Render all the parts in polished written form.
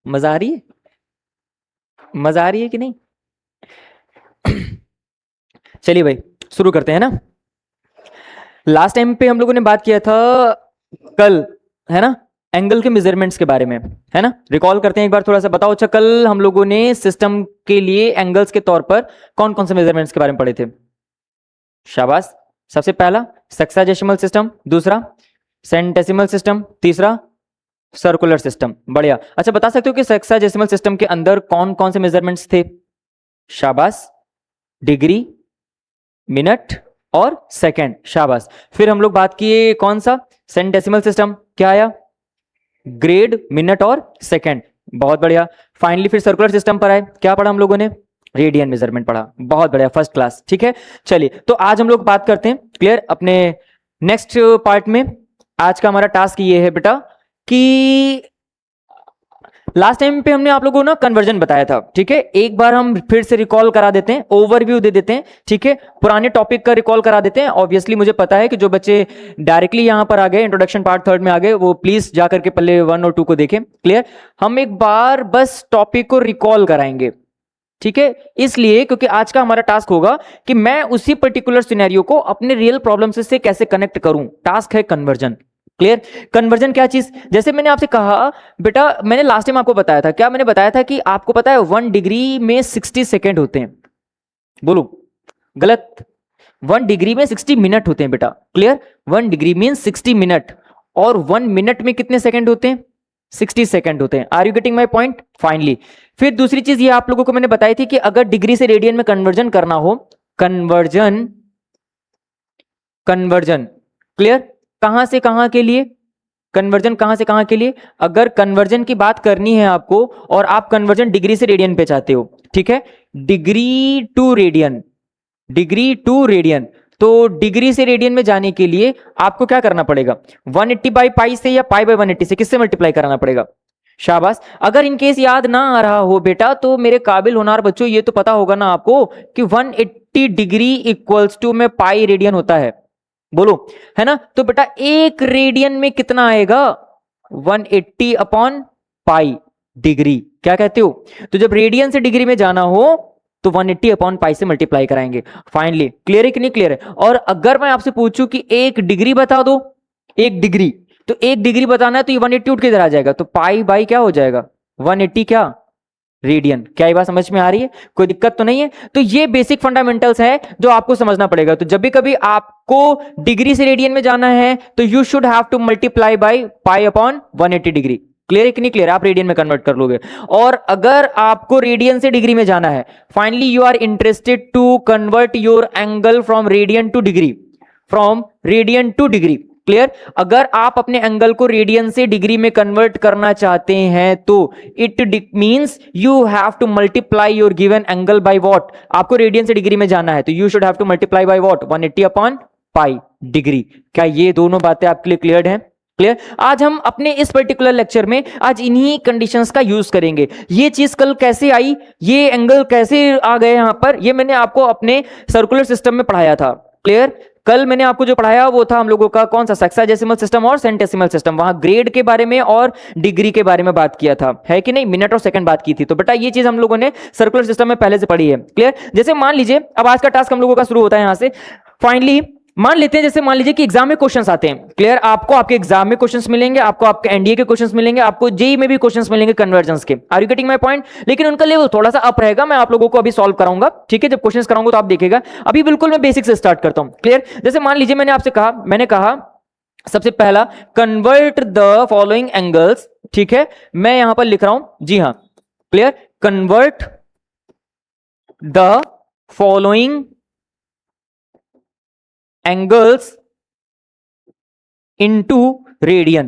मजा आ रही है? मजा आ रही है कि नहीं? चलिए भाई, शुरू करते हैं ना। लास्ट टाइम पे हम लोगों ने बात किया था कल, है ना, एंगल के मेजरमेंट्स के बारे में, है ना। रिकॉल करते हैं एक बार थोड़ा सा। बताओ अच्छा, कल हम लोगों ने सिस्टम के लिए एंगल्स के तौर पर कौन कौन से मेजरमेंट्स के बारे में पढ़े थे? शाबाश। सबसे पहला सेक्साजेसिमल सिस्टम, दूसरा सेंटेसिमल सिस्टम, तीसरा सर्कुलर सिस्टम। बढ़िया। अच्छा, बता सकते हो कि सेक्साजेसिमल सिस्टम के अंदर कौन कौन से मेजरमेंट्स थे? शाबाश। डिग्री, मिनट और सेकंड। शाबाश। फिर हम लोग बात किए कौन सा? Centesimal system. क्या आया? ग्रेड, मिनट और सेकंड। बहुत बढ़िया। फाइनली फिर सर्कुलर सिस्टम पर आए। क्या पढ़ा हम लोगों ने? रेडियन मेजरमेंट पढ़ा। बहुत बढ़िया, फर्स्ट क्लास। ठीक है, चलिए तो आज हम लोग बात करते हैं क्लियर अपने नेक्स्ट पार्ट में। आज का हमारा टास्क ये है बेटा कि लास्ट टाइम पे हमने आप लोगों को ना कन्वर्जन बताया था। ठीक है, एक बार हम फिर से रिकॉल करा देते हैं, ओवरव्यू दे देते हैं। ठीक है, पुराने टॉपिक का रिकॉल करा देते हैं। ऑब्वियसली मुझे पता है कि जो बच्चे डायरेक्टली यहां पर आ गए, इंट्रोडक्शन पार्ट थर्ड में आ गए, वो प्लीज जाकर के पहले 1 और 2 को देखें। क्लियर? हम एक बार बस टॉपिक को रिकॉल कराएंगे। ठीक है, इसलिए क्योंकि आज का हमारा टास्क होगा कि मैं उसी पर्टिकुलर सिनेरियो को अपने रियल प्रॉब्लम से कैसे कनेक्ट करूं। टास्क है कन्वर्जन। क्लियर? कन्वर्जन क्या चीज? जैसे मैंने आपसे कहा बेटा, मैंने लास्ट टाइम आपको बताया था, क्या मैंने बताया था कि आपको पता है 1 डिग्री में 60 सेकेंड होते हैं। बोलो गलत। 1 डिग्री में 60 मिनट होते हैं बेटा। क्लियर? 1 डिग्री मीन 60 मिनट, और 1 मिनट में कितने सेकंड होते हैं? 60 सेकंड होते हैं। Are you getting my point? Finally फिर दूसरी चीज ये आप लोगों को मैंने बताई थी कि अगर डिग्री से रेडियन में कन्वर्जन करना हो, कन्वर्जन, कन्वर्जन। क्लियर? कहां से कहां के लिए? कन्वर्जन कहां से कहां के लिए? अगर कन्वर्जन की बात करनी है आपको, और आप कन्वर्जन डिग्री से रेडियन पे चाहते हो, ठीक है, degree to radian, degree to radian, तो डिग्री से रेडियन में जाने के लिए आपको क्या करना पड़ेगा? 180 बाई पाई से या पाई बाई 180 से, किससे मल्टीप्लाई कराना पड़ेगा? शाबाश। अगर इनकेस याद ना आ रहा हो बेटा, तो मेरे काबिल होनार बच्चों ये तो पता होगा ना आपको कि 180 डिग्री इक्वल्स टू में पाई रेडियन होता है। बोलो, है ना। तो बेटा एक रेडियन में कितना आएगा? 180 अपॉन पाई डिग्री। क्या कहते हो? तो जब रेडियन से डिग्री में जाना हो तो 180 अपॉन पाई से मल्टीप्लाई कराएंगे। फाइनली क्लियर है कि नहीं क्लियर है? और अगर मैं आपसे पूछूं कि एक डिग्री बता दो, एक डिग्री, तो एक डिग्री बताना है तो ये 180 उठ के इधर आ जाएगा, तो पाई बाई क्या हो जाएगा? 180 क्या? रेडियन। क्या ये बात समझ में आ रही है? कोई दिक्कत तो नहीं है? तो ये बेसिक फंडामेंटल्स है जो आपको समझना पड़ेगा। तो जब भी कभी आपको डिग्री से रेडियन में जाना है तो you should have to multiply by pi upon 180 degree. Clear है कि नहीं क्लियर? आप रेडियन में कन्वर्ट कर लोगे। और अगर आपको रेडियन से डिग्री में जाना है, finally you are interested to convert your angle from radian to degree, from radian to degree. Clear? अगर आप अपने एंगल को रेडियन से डिग्री में कन्वर्ट करना चाहते हैं तो it means you have to multiply your given angle by what? आपको रेडियन से डिग्री में जाना है तो you should have to multiply by what? 180 upon pi degree. क्या ये दोनों बातें आपके लिए क्लियर हैं? क्लियर? आज हम अपने इस पर्टिकुलर लेक्चर में आज इन्हीं कंडीशंस का यूज करेंगे। ये चीज कल कैसे आई, ये एंगल कैसे आ गए यहां पर, ये मैंने आपको अपने सर्कुलर सिस्टम में पढ़ाया था। क्लियर? कल मैंने आपको जो पढ़ाया वो था हम लोगों का कौन सा? सेक्साजेसिमल सिस्टम और सेंटेसिमल सिस्टम। वहां ग्रेड के बारे में और डिग्री के बारे में बात किया था, है कि नहीं? मिनट और सेकंड बात की थी। तो बेटा ये चीज हम लोगों ने सर्कुलर सिस्टम में पहले से पढ़ी है। क्लियर? जैसे मान लीजिए अब आज का टास्क हम लोगों का शुरू होता है यहां से। फाइनली मान लेते हैं, जैसे मान लीजिए कि एग्जाम में क्वेश्चंस आते हैं। क्लियर? आपको आपके एग्जाम में क्वेश्चंस मिलेंगे, आपको आपके एनडीए के क्वेश्चंस मिलेंगे, आपको जेई में भी क्वेश्चंस मिलेंगे कन्वर्जेंस के। Are you getting my point? लेकिन उनका लेवल थोड़ा सा अप रहेगा, मैं आप लोगों को अभी सॉल्व कराऊंगा। ठीक है, जब क्वेश्चंस कराऊंगा तो आप देखिएगा। अभी बिल्कुल मैं बेसिक से स्टार्ट करता हूं। क्लियर? जैसे मान लीजिए मैंने कहा सबसे पहला कन्वर्ट द फॉलोइंग एंगल्स। ठीक है, मैं यहां पर लिख रहा हूं, जी हां। Clear? Convert the following angles into radian.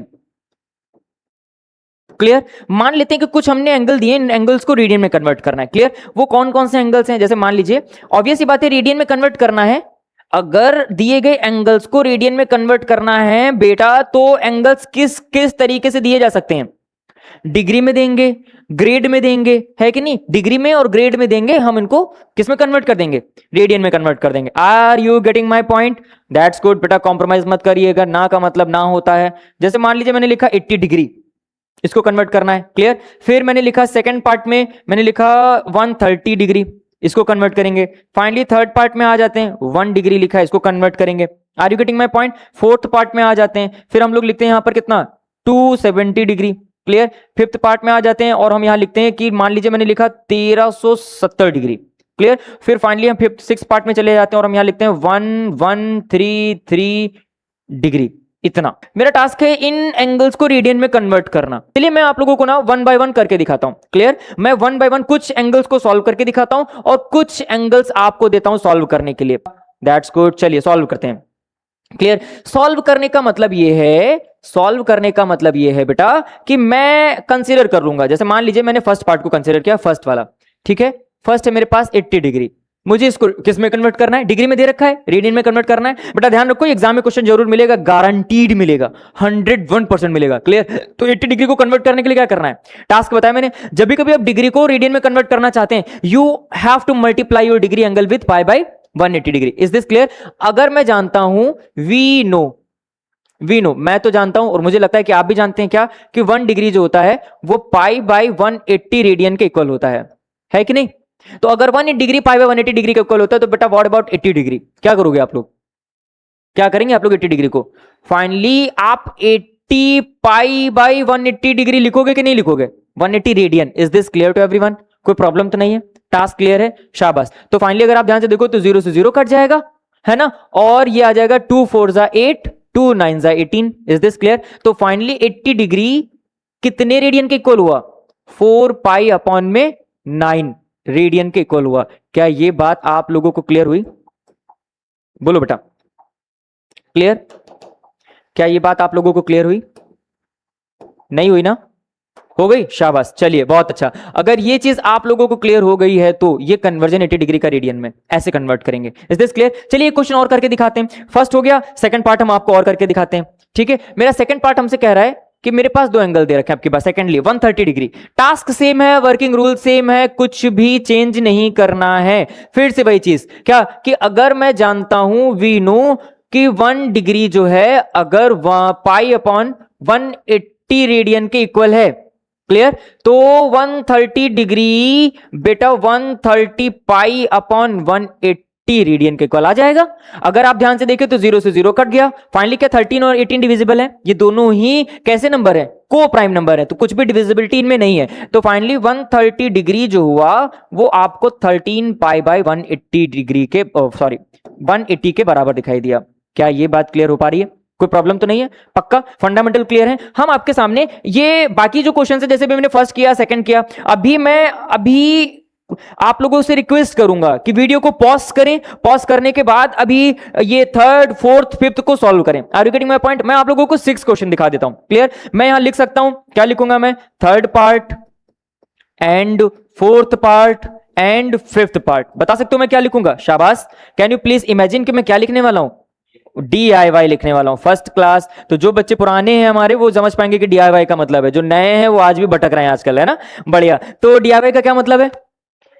Clear? मान लेते हैं कि कुछ हमने एंगल दिए, इन एंगल्स को रेडियन में कन्वर्ट करना है। क्लियर? वो कौन कौन से एंगल्स हैं? जैसे मान लीजिए ऑब्वियस सी बात है, रेडियन में कन्वर्ट करना है। अगर दिए गए एंगल्स को रेडियन में कन्वर्ट करना है बेटा, तो एंगल्स किस किस तरीके से दिए जा सकते हैं? डिग्री में देंगे, ग्रेड में देंगे, है कि नहीं? डिग्री में और ग्रेड में देंगे, हम इनको किस में कन्वर्ट कर देंगे? रेडियन में कन्वर्ट कर देंगे। Are you getting my point? That's good बेटा, कॉम्प्रोमाइज मत करिएगा, ना का मतलब ना होता है। जैसे मान लीजिए मैंने लिखा 80 डिग्री। इसको कन्वर्ट करना है, क्लियर। फिर मैंने लिखा सेकंड पार्ट में मैंने लिखा 130 डिग्री, इसको कन्वर्ट करेंगे। फाइनली थर्ड पार्ट में आ जाते हैं, 1 डिग्री लिखा है, इसको कन्वर्ट करेंगे। Are you getting my point? Fourth part में आ जाते हैं, फिर हम लोग लिखते हैं यहां पर कितना 270 डिग्री, क्लियर। फिफ्थ पार्ट में आ जाते हैं और हम यहां लिखते हैं कि मान लीजिए मैंने लिखा 1370 डिग्री, क्लियर। फिर फाइनली हम फिफ्थ सिक्स पार्ट में चले जाते हैं और हम यहां लिखते हैं 1133 डिग्री। इतना मेरा टास्क है इन एंगल्स को रेडियन में कन्वर्ट करना। चलिए मैं आप लोगों को ना वन बाय वन करके दिखाता हूं, क्लियर। मैं वन बाय वन कुछ एंगल्स को सॉल्व करके दिखाता हूं और कुछ एंगल्स आपको देता हूं सॉल्व करने के लिए। दैट्स गुड, चलिए सॉल्व करते हैं, क्लियर। सॉल्व करने का मतलब ये है बेटा कि मैं कंसीडर कर लूंगा, जैसे मान लीजिए मैंने फर्स्ट पार्ट को कंसीडर किया, फर्स्ट वाला, ठीक है। फर्स्ट है मेरे पास 80 डिग्री, मुझे इसको किस में कन्वर्ट करना है? डिग्री में दे रखा है, रेडियन में कन्वर्ट करना है। बेटा ध्यान रखो एग्जाम में क्वेश्चन जरूर मिलेगा, गारंटीड मिलेगा, 101% मिलेगा, क्लियर। तो 80 डिग्री को कन्वर्ट करने के लिए क्या करना है? टास्क बताया मैंने, जब भी कभी आप डिग्री को रेडियन में कन्वर्ट करना चाहते हैं, you have to multiply your degree angle with pi by 180 degree. Is this clear? अगर मैं जानता हूं, वी नो, मैं तो जानता हूं और मुझे लगता है कि आप भी जानते हैं क्या, कि 1 डिग्री जो होता है वो पाई बाय 180 रेडियन के इक्वल होता है कि नहीं? तो अगर 1 डिग्री पाई बाय 180 डिग्री के इक्वल होता है तो बेटा व्हाट अबाउट 80 डिग्री? क्या करोगे आप लोग? क्या करेंगे आप लोग 80 डिग्री को? फाइनली आप 80 पाई बाय 180 डिग्री लिखोगे कि नहीं लिखोगे? 180 radian. Is this clear to everyone? कोई प्रॉब्लम तो नहीं है? टास्क क्लियर है? शाबाश। तो फाइनली अगर आप ध्यान से देखो तो 0 से 0 कट जाएगा, है ना, और ये आ जाएगा 2 4 जा 8, 2 9 जा 18। Is this clear? तो फाइनली 80 डिग्री कितने रेडियन के इक्वल हुआ? 4 पाई अपॉन में 9 रेडियन के इक्वल हुआ। क्या ये बात आप लोगों को क्लियर हुई? बोलो बेटा, क्लियर? क्या ये बात आप लोगों को क्लियर हुई? नहीं हुई ना? हो गई? शाबाश, चलिए बहुत अच्छा। अगर ये चीज आप लोगों को क्लियर हो गई है तो ये कन्वर्जन 80 डिग्री का रेडियन में ऐसे कन्वर्ट करेंगे। Is this clear? चलिए क्वेश्चन और करके दिखाते हैं। फर्स्ट हो गया, सेकंड पार्ट हम आपको और करके दिखाते हैं, ठीक है। मेरा सेकंड पार्ट हमसे कह रहा है कि मेरे पास दो एंगल दे रखे हैं आपके पास, सेकंडली 130 डिग्री। टास्क सेम है, वर्किंग रूल सेम है, कुछ भी चेंज नहीं करना है। फिर से वही चीज, क्या कि अगर मैं जानता हूं, वी नो कि 1 डिग्री जो है अगर पाई अपॉन 180 रेडियन के इक्वल है, क्लियर, तो 130 डिग्री बेटा 130 पाई अपॉन 180 रेडियन के इक्वल आ जाएगा। अगर आप ध्यान से देखें तो 0 से 0 कट गया। फाइनली क्या 13 और 18 डिविजिबल है? ये दोनों ही कैसे नंबर है? को प्राइम नंबर है, तो कुछ भी डिविजिबिलिटी इनमें नहीं है। तो फाइनली 130 डिग्री जो हुआ वो आपको 13 पाई बाय 180 डिग्री के 180 के बराबर दिखाई दिया। क्या ये बात क्लियर हो पा रही है? कोई प्रॉब्लम तो नहीं है? पक्का फंडामेंटल क्लियर है? हम आपके सामने ये बाकी जो क्वेश्चन है, जैसे भी मैंने फर्स्ट किया, सेकंड किया, अभी आप लोगों से रिक्वेस्ट करूंगा कि वीडियो को पॉज करें, पॉज करने के बाद अभी ये थर्ड फोर्थ फिफ्थ को सॉल्व करें। Are you getting my point? मैं आप लोगों को 6 क्वेश्चन दिखा देता हूं, क्लियर। मैं यहां लिख सकता हूं, क्या लिखूंगा मैं? Third part and fourth part and fifth part. बता सकते हो मैं क्या लिखूंगा? शाबाश। कैन यू प्लीज इमेजिन कि मैं क्या लिखने वाला हूं? DIY लिखने वाला हूं, फर्स्ट क्लास। तो जो बच्चे पुराने हैं हमारे वो समझ पाएंगे कि DIY का मतलब है, जो नए हैं वो आज भी भटक रहे हैं आजकल, है ना? बढ़िया। तो DIY का क्या मतलब है?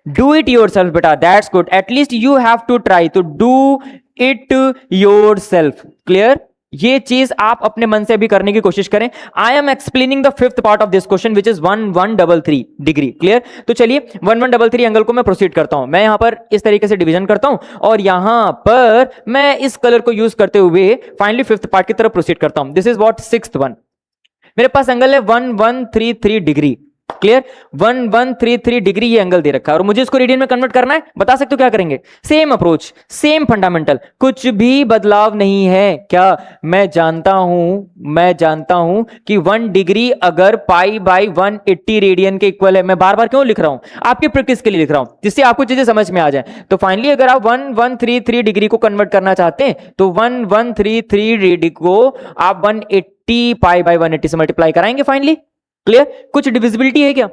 डू इट योर सेल्फ बेटा। That's good, at least you have to try to do it yourself, clear. ये चीज आप अपने मन से भी करने की कोशिश करें। I am explaining the fifth part of this question which is 1133 degree, clear. तो चलिए 1133 एंगल को मैं प्रोसीड करता हूं। मैं यहां पर इस तरीके से डिवीजन करता हूं और यहां पर मैं इस कलर को यूज करते हुए फाइनली फिफ्थ पार्ट की तरफ प्रोसीड करता हूं। This is what sixth one. मेरे पास एंगल है 1133 डिग्री, क्लियर। 1133 डिग्री ये एंगल दे रखा है और मुझे इसको रेडियन में कन्वर्ट करना है। बता सकते हो क्या करेंगे? सेम अप्रोच, सेम फंडामेंटल, कुछ भी बदलाव नहीं है। क्या मैं जानता हूं कि 1 डिग्री अगर पाई बाय 180 रेडियन के इक्वल है। मैं बार बार क्यों लिख रहा हूं? आपकी प्रैक्टिस के लिए लिख रहा हूं, जिससे आपको चीजें समझ में आ जाए। तो फाइनली अगर आप 1133 डिग्री को कन्वर्ट करना चाहते हैं तो 1133 डिग्री को आप 180 पाई बाय 180 से मल्टीप्लाई कराएंगे। Finally clear. कुछ डिविजिबिलिटी है क्या?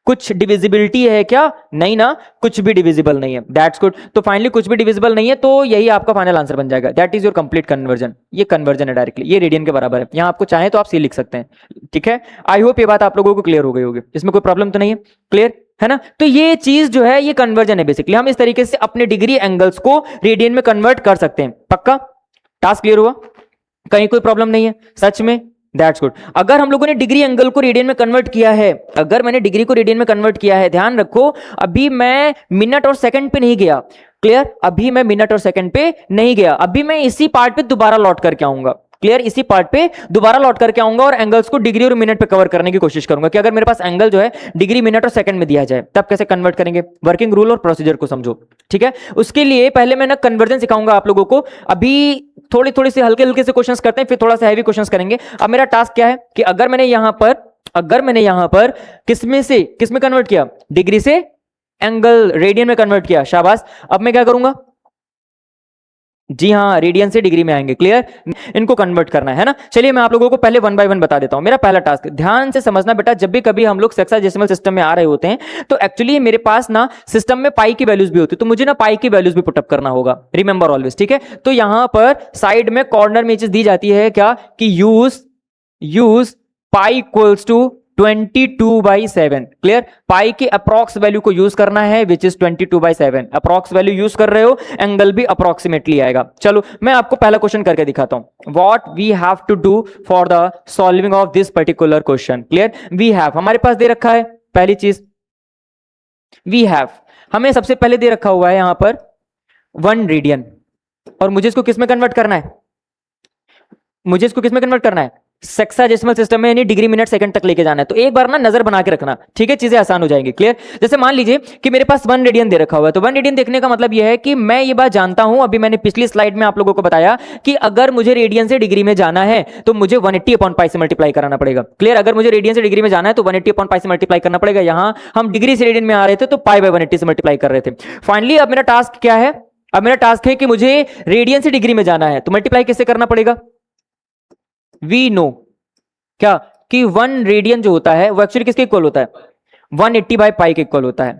कुछ डिविजिबिलिटी है क्या? नहीं ना, कुछ भी डिविजिबल नहीं है। That's good. तो फाइनली कुछ भी डिविजिबल नहीं है तो यही आपका फाइनल आंसर बन जाएगा। That is your complete conversion. ये कन्वर्जन है डायरेक्टली, ये रेडियन के बराबर है। यहां आपको चाहे तो आप सी लिख सकते हैं, ठीक है। आई होप ये बात आप लोगों को क्लियर हो गई होगी, इसमें कोई प्रॉब्लम तो नहीं है? क्लियर है ना? तो ये चीज जो है ये कन्वर्जन है बेसिकली। हम इस तरीके से अपने डिग्री एंगल्स को रेडियन में कन्वर्ट कर सकते हैं। पक्का? टास्क क्लियर हुआ? कहीं कोई प्रॉब्लम नहीं है? सच में दैट्स गुड। अगर हम लोगों ने डिग्री एंगल को रेडियन में कन्वर्ट किया है, अगर मैंने डिग्री को रेडियन में कन्वर्ट किया है, ध्यान रखो अभी मैं मिनट और सेकंड पे नहीं गया, क्लियर, अभी मैं मिनट और सेकंड पे नहीं गया, अभी मैं इसी पार्ट पे दोबारा लौट करके आऊंगा, क्लियर, इसी पार्ट पे दोबारा लौट करके आऊंगा और एंगल्स को डिग्री और मिनट पे कवर करने की कोशिश करूंगा कि अगर मेरे पास एंगल जो है डिग्री मिनट और सेकंड में दिया जाए तब कैसे कन्वर्ट करेंगे। वर्किंग रूल और प्रोसीजर को समझो, ठीक है। उसके लिए पहले मैं ना कन्वर्जन सिखाऊंगा आप लोगों को, अभी थोड़ी थोड़ी सी हल्के हल्के से क्वेश्चंस करते हैं, फिर थोड़ा सा हैवी क्वेश्चंस करेंगे। अब मेरा टास्क क्या है कि अगर मैंने यहां पर किसमें कन्वर्ट किया, डिग्री से एंगल रेडियन में कन्वर्ट किया, शाबाश। अब मैं क्या करूंगा, जी हाँ, रेडियन से डिग्री में आएंगे, क्लियर, इनको कन्वर्ट करना है ना। चलिए मैं आप लोगों को पहले वन बाय वन बता देता हूं। मेरा पहला टास्क, ध्यान से समझना बेटा, जब भी कभी हम लोग हेक्साडेसिमल सिस्टम में आ रहे होते हैं तो एक्चुअली मेरे पास ना सिस्टम में पाई की वैल्यूज भी होती है, तो मुझे ना पाई की वैल्यूज भी पुटअप करना होगा, रिमेंबर ऑलवेज, ठीक है। तो यहां पर साइड में कॉर्नर में चीज दी जाती है क्या कि use pi equals to 22/7, clear, pi की अप्रॉक्स वैल्यू को यूज करना है which is 22/7, approx value use कर रहे हो, एंगल भी अप्रॉक्सीमेटली आएगा। चलो मैं आपको पहला क्वेश्चन करके दिखाता हूं, what we have to do for the solving of this particular question, clear. We have हमारे पास दे रखा है, पहली चीज वी हैव, हमें सबसे पहले दे रखा हुआ है यहां पर 1 रेडियन, और मुझे इसको किसमें कन्वर्ट करना है, हेक्साडेसिमल सिस्टम में, यानी डिग्री मिनट सेकंड तक लेके जाना है। तो एक बार ना नजर बना के रखना, ठीक है, चीजें आसान हो जाएंगी, क्लियर। जैसे मान लीजिए कि मेरे पास 1 रेडियन दे रखा हुआ है, तो 1 रेडियन देखने का मतलब यह है कि मैं ये बात जानता हूं, अभी मैंने पिछली स्लाइड में आप लोगों को बताया कि अगर मुझे रेडियन से डिग्री में जाना है तो मुझे 180/π से मल्टीप्लाई कराना पड़ेगा, क्लियर। अगर मुझे रेडियन से डिग्री में जाना है तो 180/π से मल्टीप्लाई करना पड़ेगा। यहां हम डिग्री से रेडियन में आ रहे थे तो π/180 से मल्टीप्लाई कर रहे थे। फाइनली अब मेरा टास्क क्या है, अब मेरा टास्क है कि मुझे रेडियन से डिग्री में जाना है, तो मल्टीप्लाई किससे करना पड़ेगा, वी नो क्या कि 1 रेडियन जो होता है वो एक्चुअली किसके इक्वल होता है, 180/π के इक्वल होता है।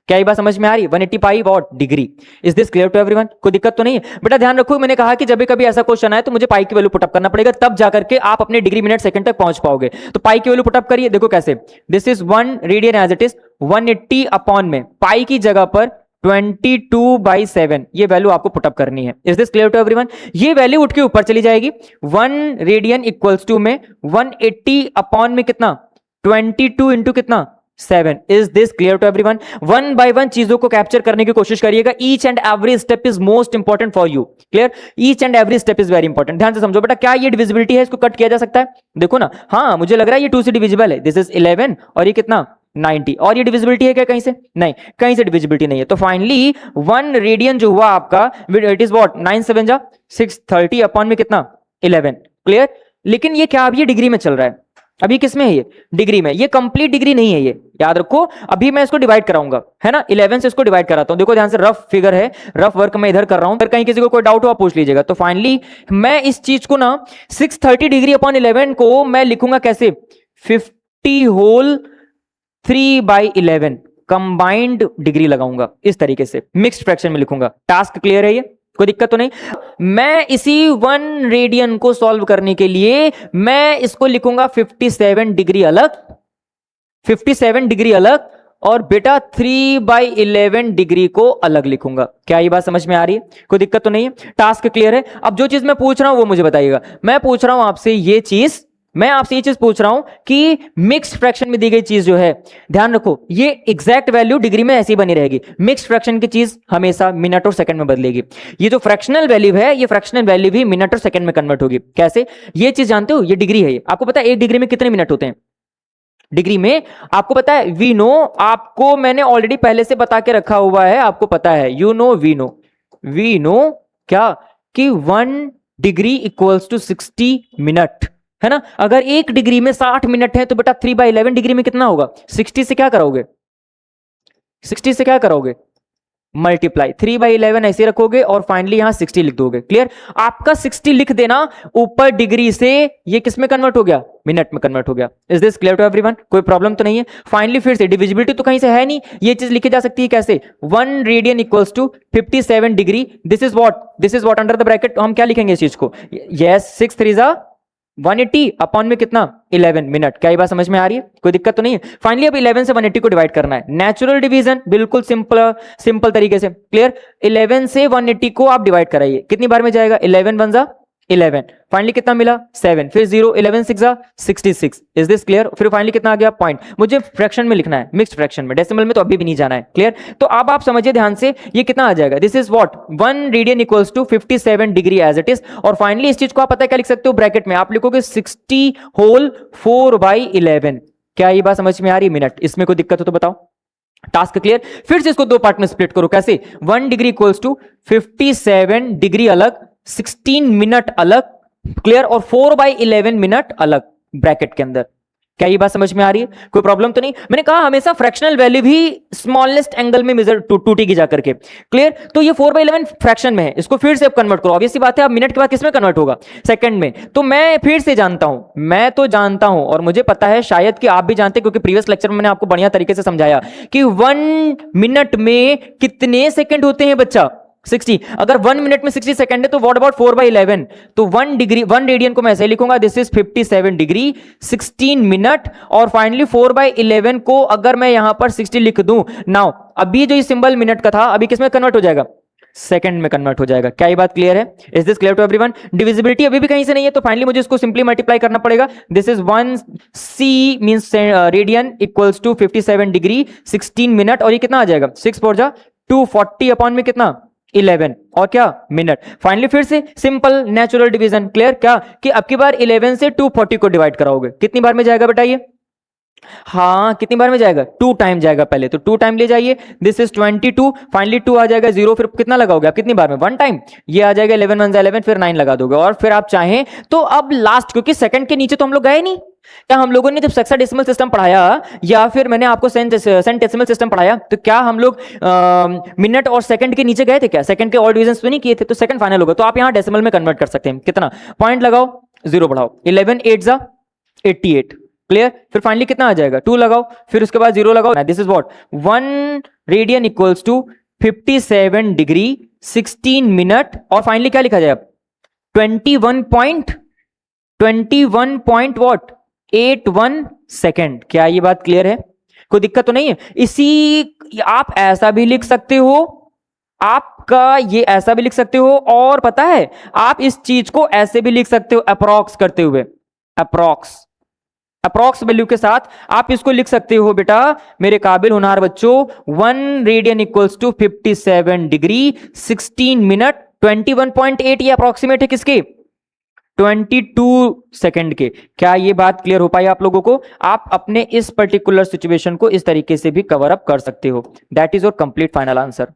क्या ये बात समझ में आ रही है, 180π what, degree. Is this clear to everyone, कोई दिक्कत तो नहीं है बेटा। ध्यान रखो मैंने कहा कि जब भी कभी ऐसा क्वेश्चन आए तो मुझे पाई की वैल्यू पुटअप करना पड़ेगा, तब जाकर के आप अपने डिग्री मिनट सेकंड तक पहुंच पाओगे। तो पाई की वैल्यू पुटअप करिए, देखो कैसे, this is 1 radian as it is 180 upon में पाई की जगह पर 22/7, ये वैल्यू आपको पुटअप करनी है। Is this clear to everyone, ये वैल्यू उठ के ऊपर चली जाएगी, 1 रेडियन इक्वल्स टू में 180 अपॉन में कितना, 22 इंटू कितना, 7। Is this clear to everyone, 1 by 1 चीजों को कैप्चर करने की कोशिश करिएगा, each and every step is most important for you, clear, each and every step is very important. ध्यान से समझो बेटा, क्या ये डिविजिबिलिटी है, इसको कट किया जा सकता है, देखो ना, हाँ मुझे लग रहा है ये 2 से डिविजिबल है, दिस इज 11 और ये कितना 90, और ये डिविजिबिलिटी है क्या कहीं से, नहीं, कहीं से डिविजिबिलिटी नहीं है। तो फाइनली 1 रेडियन जो हुआ आपका, इट इज व्हाट, 9 7 जा 630 अपॉन में कितना 11, क्लियर। लेकिन ये क्या, अब ये डिग्री में चल रहा है, अभी किस में है, ये डिग्री में, ये कंप्लीट डिग्री नहीं है, ये याद रखो। अभी मैं इसको डिवाइड कराऊंगा, है ना, 11 से इसको डिवाइड कराता हूं, देखो ध्यान से, रफ फिगर है, रफ वर्क मैं इधर कर रहा हूं, अगर कहीं किसी को कोई डाउट हो आप पूछ लीजिएगा। तो फाइनली मैं इस चीज को ना 630 डिग्री अपॉन 11 को मैं लिखूंगा कैसे, 50 होल 3/11 कंबाइंड डिग्री लगाऊंगा, इस तरीके से मिक्स्ड फ्रैक्शन में लिखूंगा। टास्क क्लियर है, ये कोई दिक्कत तो नहीं। मैं इसी 1 रेडियन को सॉल्व करने के लिए मैं इसको लिखूंगा 57 डिग्री अलग, 57 डिग्री अलग, और बेटा 3/11 डिग्री को अलग लिखूंगा। क्या ये बात समझ में आ रही है, कोई दिक्कत तो नहीं है, टास्क क्लियर है। अब जो चीज मैं पूछ रहा हूं वो मुझे बताइएगा, मैं पूछ रहा हूं आपसे ये चीज, मैं आपसे ये चीज पूछ रहा हूं कि मिक्स्ड फ्रैक्शन में दी गई चीज जो है, ध्यान रखो ये एग्जैक्ट वैल्यू डिग्री में ऐसी बनी रहेगी, मिक्स्ड फ्रैक्शन की चीज हमेशा मिनट और सेकंड में बदलेगी। ये जो फ्रैक्शनल वैल्यू है, ये फ्रैक्शनल वैल्यू भी मिनट और सेकंड में कन्वर्ट होगी। कैसे, ये चीज जानते हो, ये डिग्री है, ये आपको पता है 1 डिग्री में कितने मिनट होते हैं, डिग्री में आपको पता है, वी नो, आपको मैंने ऑलरेडी पहले से बता के रखा हुआ है, आपको पता है, यू नो, वी नो क्या कि 1 डिग्री इक्वल्स टू 60 मिनट, है ना। अगर 1 डिग्री में 60 मिनट है तो बेटा 3/11 डिग्री में कितना होगा, 60 से क्या करोगे, 60 से क्या करोगे, मल्टीप्लाई, 3/11 ऐसे रखोगे और फाइनली यहां 60 लिख दोगे, क्लियर। आपका 60 लिख देना ऊपर डिग्री से ये किस में कन्वर्ट हो गया, मिनट में कन्वर्ट हो गया। Is this clear to everyone, कोई प्रॉब्लम तो नहीं है। फाइनली फिर से डिविजिबिलिटी तो कहीं से है नहीं, ये चीज लिखी जा सकती है कैसे, 1 radian equals to 57 degree, this is what under the bracket हम क्या लिखेंगे इस चीज को, यस 6 3 जा 180 अपॉन में कितना 11 मिनट। क्या ये बात समझ में आ रही है, कोई दिक्कत तो नहीं है। फाइनली अब 11 से 180 को डिवाइड करना है, नेचुरल डिवीजन, बिल्कुल सिंपल तरीके से, क्लियर। 11 से 180 को आप डिवाइड कराइए, कितनी बार में जाएगा, 11 1 जा 11, फाइनली कितना मिला 7, फिर 0, 11 6 66. Is this clear? फिर फाइनली कितना आ गया पॉइंट. मुझे फ्रैक्शन में लिखना है, मिक्स्ड फ्रैक्शन में, डेसिमल में तो अभी भी नहीं जाना है. क्लियर? तो अब आप समझिए ध्यान से, ये कितना आ जाएगा. This is what 1 radian equals to 57 degree as it is. और फाइनली इस चीज को आप पता है क्या लिख सकते हो, ब्रैकेट में आप लिखोगे 60 होल 4/11. क्या ये बात समझ में आ रही है? मिनट. इसमें कोई दिक्कत हो तो बताओ. Task clear? फिर से इसको दो पार्ट में स्प्लिट करो. कैसे? 1 डिग्री इक्वल्स टू 57 डिग्री अलग, 16 मिनट अलग. क्लियर? और 4/11 मिनट अलग ब्रैकेट के अंदर. क्या ये बात समझ में आ रही है? कोई प्रॉब्लम तो नहीं? मैंने कहा हमेशा फ्रैक्शनल वैल्यू भी स्मॉलेस्ट एंगल में मेजर टूटेगी जाकर के. क्लियर? तो ये 4/11 फ्रैक्शन में है, इसको फिर से अब कन्वर्ट करो. ऑब्वियसली बात है, अब मिनट के बाद किसमें कन्वर्ट होगा? सेकंड में. तो मैं फिर से जानता हूं, मैं तो जानता हूं और मुझे पता है शायद कि आप भी जानते हैं, क्योंकि प्रीवियस लेक्चर में मैंने आपको बढ़िया तरीके से समझाया कि 1 मिनट में कितने सेकंड होते हैं बच्चा? 60. अगर 1 मिनट में 60 सेकंड है तो व्हाट अबाउट 4/11? तो 1 रेडियन को मैं ऐसे लिखूंगा, दिस इज 57 डिग्री 16 मिनट. और फाइनली 4/11 को अगर मैं यहां पर 60 लिख दूं, नाउ अभी जो ये सिंबल मिनट का था अभी किसमें कन्वर्ट हो जाएगा? सेकंड में कन्वर्ट हो जाएगा. क्या ये बात क्लियर है? Is this clear to everyone? Divisibility अभी भी कहीं से नहीं है, तो फाइनली मुझे इसको सिंपली मल्टीप्लाई करना पड़ेगा. This is 1 c means radian equals to 57 degree 16 minute. और ये कितना आ जाएगा? 6 4 जा 240 अपॉन में कितना? 11. और क्या? मिनट. फाइनली फिर से सिंपल नेचुरल डिवीजन. क्लियर? क्या कि अब की बार 11 से 240 को डिवाइड कराओगे. कितनी बार में जाएगा बेटा ये? हाँ, कितनी बार में जाएगा? 2 टाइम जाएगा पहले, तो 2 टाइम ले जाइए. This is 22. फाइनली 2 आ जाएगा 0, फिर कितना लगाओगे आप? कितनी बार में? 1 टाइम. ये आ जाएगा 11 1 11, फिर 9 लगा दोगे. और फिर आप चाहें तो अब लास्ट, क्योंकि सेकंड के नीचे तो हम लोग गए नहीं. क्या हम लोगों ने जब हेक्साडेसिमल सिस्टम पढ़ाया या फिर मैंने आपको सेंटेसिमल सिस्टम पढ़ाया, तो क्या हम लोग मिनट और सेकंड के नीचे गए थे क्या? सेकंड के ऑड डिवीजन तो नहीं किए थे, तो सेकंड फाइनल होगा. तो आप यहां डेसिमल में कन्वर्ट कर सकते हैं. कितना? पॉइंट लगाओ, 0 बढ़ाओ. 11 8 जा 88. क्लियर? फिर फाइनली कितना आ जाएगा? 2 लगाओ, फिर उसके बाद 0 लगाओ. This is what 1 radian equals to 57 degree 16 minute. और फाइनली क्या लिखा जाए अब? 21.81 सेकेंड. क्या ये बात क्लियर है? कोई दिक्कत तो नहीं है? इसी आप ऐसा भी लिख सकते हो, आपका ये ऐसा भी लिख सकते हो, और पता है आप इस चीज को ऐसे भी लिख सकते हो, अप्रॉक्स करते हुए. अप्रॉक्स वैल्यू के साथ आप इसको लिख सकते हो बेटा मेरे काबिल होनहार बच्चों. 1 radian equals to 57 degree 16 minute. 21.8 ये अप्रॉक्सीमेट है किसके? 22 सेकंड के. क्या ये बात क्लियर हो पाई आप लोगों को? आप अपने इस पर्टिकुलर सिचुएशन को इस तरीके से भी कवर अप कर सकते हो. That is your complete final answer.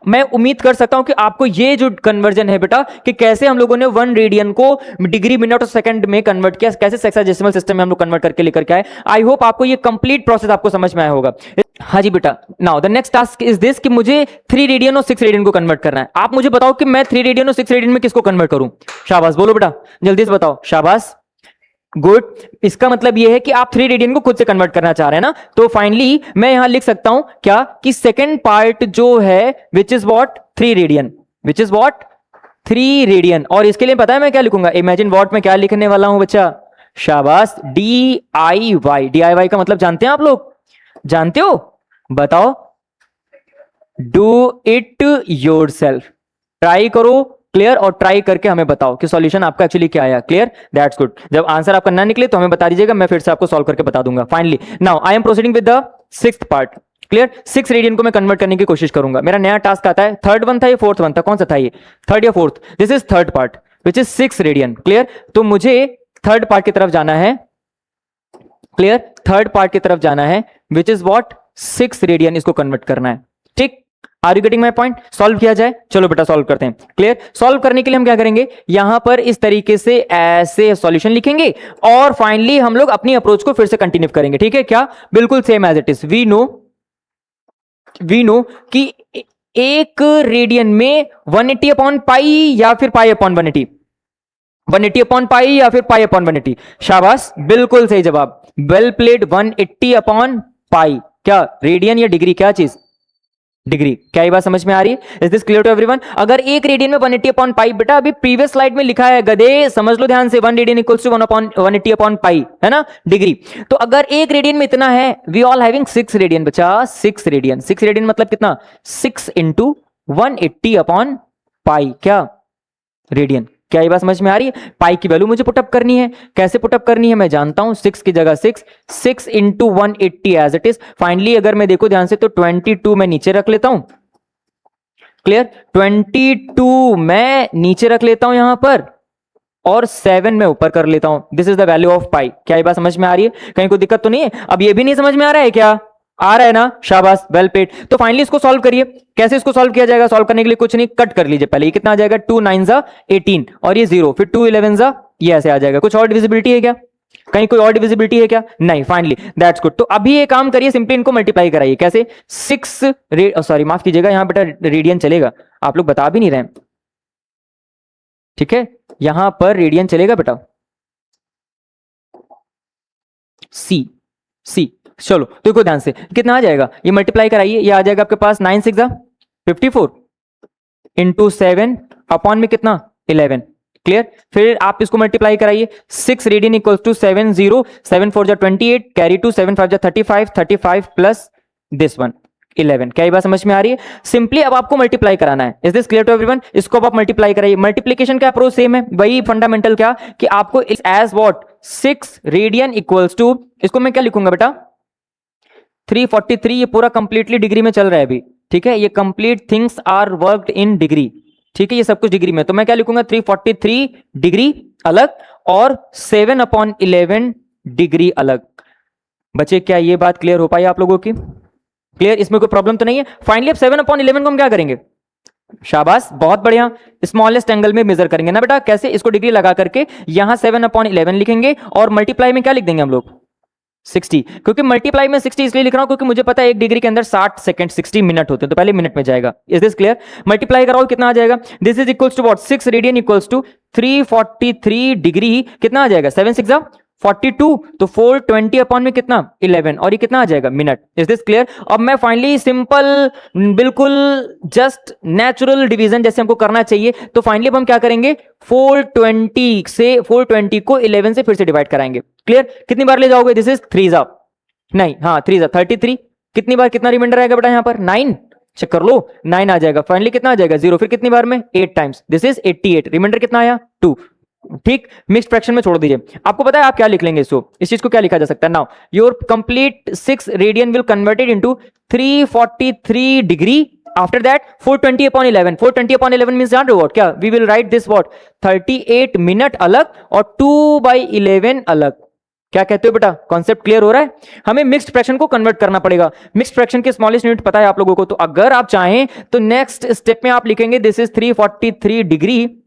मैं उम्मीद कर सकता हूं कि आपको ये जो कन्वर्जन है बेटा कि कैसे हम लोगों ने 1 रेडियन को डिग्री मिनट और सेकंड में कन्वर्ट किया, कैसे हेक्साडेसिमल सिस्टम में हम लोग कन्वर्ट करके लेकर के आए. आई होप आपको ये कंप्लीट प्रोसेस आपको समझ में आया होगा. हाँ जी बेटा. Now the next task is this कि मुझे 3 रेडियन और 6 रेडियन को कन्वर्ट करना है. आप मुझे बताओ कि मैं 3 रेडियन और 6 रेडियन में किसको कन्वर्ट करूं? शाबाश, बोलो बेटा, जल्दी से बताओ. शाबाश, गुड. इसका मतलब यह है कि आप 3 रेडियन को खुद से कन्वर्ट करना चाह रहे हैं ना. तो फाइनली मैं यहां लिख सकता हूं क्या कि सेकंड पार्ट जो है which is what 3 radian, which is what 3 radian. और इसके लिए पता है मैं क्या लिखूंगा? इमेजिन व्हाट में क्या लिखने वाला हूं बच्चा? शाबाश, DIY. DIY का मतलब जानते हैं आप लोग? जानते हो? बताओ. Do it yourself. ट्राई करो. क्लियर? और ट्राई करके हमें बताओ कि सॉल्यूशन आपका एक्चुअली क्या आया. क्लियर? That's good. जब आंसर आपका ना निकले तो हमें बता दीजिएगा, मैं फिर से आपको सॉल्व करके बता दूंगा. Finally now I am proceeding with the 6th part. Clear? 6 radian को मैं कन्वर्ट करने की कोशिश करूंगा. मेरा नया टास्क आता है. 3rd वन था या 4th वन था? कौन सा था ये? 3rd या 4th? This is 3rd part which is 6 radian. Clear? तो मुझे 3rd पार्ट की तरफ जाना है. क्लियर? 3rd पार्ट की तरफ जाना है विच इज व्हाट 6 रेडियन. इसको कन्वर्ट करना है. ठीक? Are you getting my point? Solve किया जाए. चलो बेटा सॉल्व करते हैं. क्लियर? सॉल्व करने के लिए हम क्या करेंगे? यहां पर इस तरीके से ऐसे सॉल्यूशन लिखेंगे और फाइनली हम लोग अपनी अप्रोच को फिर से कंटिन्यू करेंगे. ठीक है? क्या? बिल्कुल same as it is. We know कि एक रेडियन में 180 अपॉन पाई या फिर पाई अपॉन 180. 180 अपॉन पाई या फिर पाई अपॉन 180. शाबाश, बिल्कुल सही जवाब. Well played. 180 अपॉन पाई. क्या? रेडियन या डिग्री? क्या चीज? डिग्री. क्या ये बात समझ में आ रही है? Is this clear to everyone? अगर एक रेडियन में 180 अपॉन पाई, बेटा अभी प्रीवियस स्लाइड में लिखा है गधे, समझ लो ध्यान से. 1 radian equals to 180 upon pi, है ना, डिग्री. तो अगर एक रेडियन में इतना है, वी ऑल हैविंग 6 रेडियन बच्चा. 6 रेडियन. 6 रेडियन मतलब कितना? 6 इंटू 180 अपॉन पाई. क्या? रेडियन. क्या ये बात समझ में आ रही है? पाई की वैल्यू मुझे पुटअप करनी है, कैसे पुटअप करनी है मैं जानता हूं, 6 की जगह 6 into 180 as it is. Finally अगर मैं देखो ध्यान से तो 22 मैं नीचे रख लेता हूं, क्लियर, 22 मैं नीचे रख लेता हूं यहां पर, और 7 मैं ऊपर कर लेता हूं। This is the value of pi. क्या ये बात समझ में आ रही है? कहीं कोई दिक्कत तो नहीं है? अब ये भी नहीं समझ में आ रहा है क्या? आ रहा है ना, शाबाश, वेल पेड। तो फाइनली इसको सॉल्व करिए। कैसे इसको सॉल्व किया जाएगा? सॉल्व करने के लिए कुछ नहीं, कट कर लीजिए पहले। ये कितना आ जाएगा? 2 9 जा 18 और ये 0, फिर 2 11 जा, ये ऐसे आ जाएगा। कुछ और डिविजिबिलिटी है क्या? कहीं कोई और डिविजिबिलिटी है क्या? नहीं। Finally that's good. तो अभी ये काम करिए, सिंपली इनको मल्टीप्लाई कराइए। कैसे? 6 सॉरी माफ कीजिएगा, यहां बेटा रेडियन चलेगा, आप लोग बता भी नहीं रहे, ठीक है, यहां पर रेडियन चलेगा बेटा। सी सी चलो देखो ध्यान से, कितना आ जाएगा? ये मल्टीप्लाई कराइए, ये आ जाएगा आपके पास 9 6 54 इंटू 7 अपॉन में कितना? 11। क्लियर? फिर आप इसको मल्टीप्लाई कराइए, 6 रेडियन इक्वल्स टू 7 0 7 4 जा 28 कैरी 2 7 5 जा 35 35 प्लस दिस वन 11। क्या ये बात समझ में आ रही है? सिंपली अब आपको मल्टीप्लाई कराना है। Is this clear to everyone? इसको अब आप मल्टीप्लाई कराइए। मल्टीप्लिकेशन का अप्रोच सेम है, वही फंडामेंटल, क्या कि आपको as what 6 radian equals to, इसको मैं क्या लिखूंगा बेटा? 343। ये पूरा कंप्लीटली डिग्री में चल रहा है अभी, ठीक है, ये complete things are worked in degree, ठीक है, ये सब कुछ डिग्री में। तो मैं क्या लिखूंगा? 343 डिग्री अलग और 7/11 डिग्री अलग। बच्चे क्या ये बात क्लियर हो पाई आप लोगों की? क्लियर? इसमें कोई प्रॉब्लम तो नहीं है? फाइनली अब 7/11 को हम क्या करेंगे? शाबाश, बहुत बढ़िया, स्मॉलेस्ट एंगल में मेजर करेंगे ना बेटा। कैसे? इसको डिग्री लगा करके यहां 7/11 लिखेंगे और मल्टीप्लाई में क्या लिख देंगे हम लोग? 60। क्योंकि मल्टीप्लाई में 60 इसलिए लिख रहा हूं क्योंकि मुझे पता है एक डिग्री के अंदर 60 सेकंड 60 मिनट होते हैं, तो पहले मिनट में जाएगा। Is this clear? मल्टीप्लाई कराओ, कितना आ जाएगा? This is equals to what? 6 radian equals to 343 degree, कितना आ जाएगा? 7 6 42, तो 420 अपॉन में कितना? 11, और ये कितना आ जाएगा? मिनट। Is this clear? अब मैं फाइनली सिंपल, बिल्कुल जस्ट नेचुरल डिवीजन जैसे हमको करना चाहिए, तो फाइनली अब हम क्या करेंगे? 420 को 11 से फिर से डिवाइड कराएंगे। क्लियर? कितनी बार ले जाओगे? दिस इज 3 जा, नहीं, हाँ 3 जा 33। कितनी बार कितना रिमाइंडर आएगा बेटा यहां पर? 9। चेक कर लो, 9 आ जाएगा। फाइनली कितना आ जाएगा? 0। फिर कितनी बार में? 8 टाइम्स। This is 88। रिमाइंडर कितना आया? 2। ठीक, मिक्स्ड फ्रैक्शन में छोड़ दीजिए। आपको पता है आप क्या लिख लेंगे इसको? इस चीज को क्या लिखा जा सकता है? Now your complete 6 radian will converted into 343 degree. After that 420/11, 420/11 means जान रहे हो व्हाट? क्या we will write this what? 38 minute अलग और 2/11 अलग। क्या कहते हो बेटा? कॉन्सेप्ट क्लियर हो रहा है? हमें मिक्स्ड फ्रैक्शन को कन्वर्ट करना पड़ेगा। मिक्स्ड फ्रैक्शन के स्मॉलेस्ट यूनिट पता है आप लोगों को, तो अगर आप चाहें तो नेक्स्ट स्टेप में आप लिखेंगे this is 343 degree,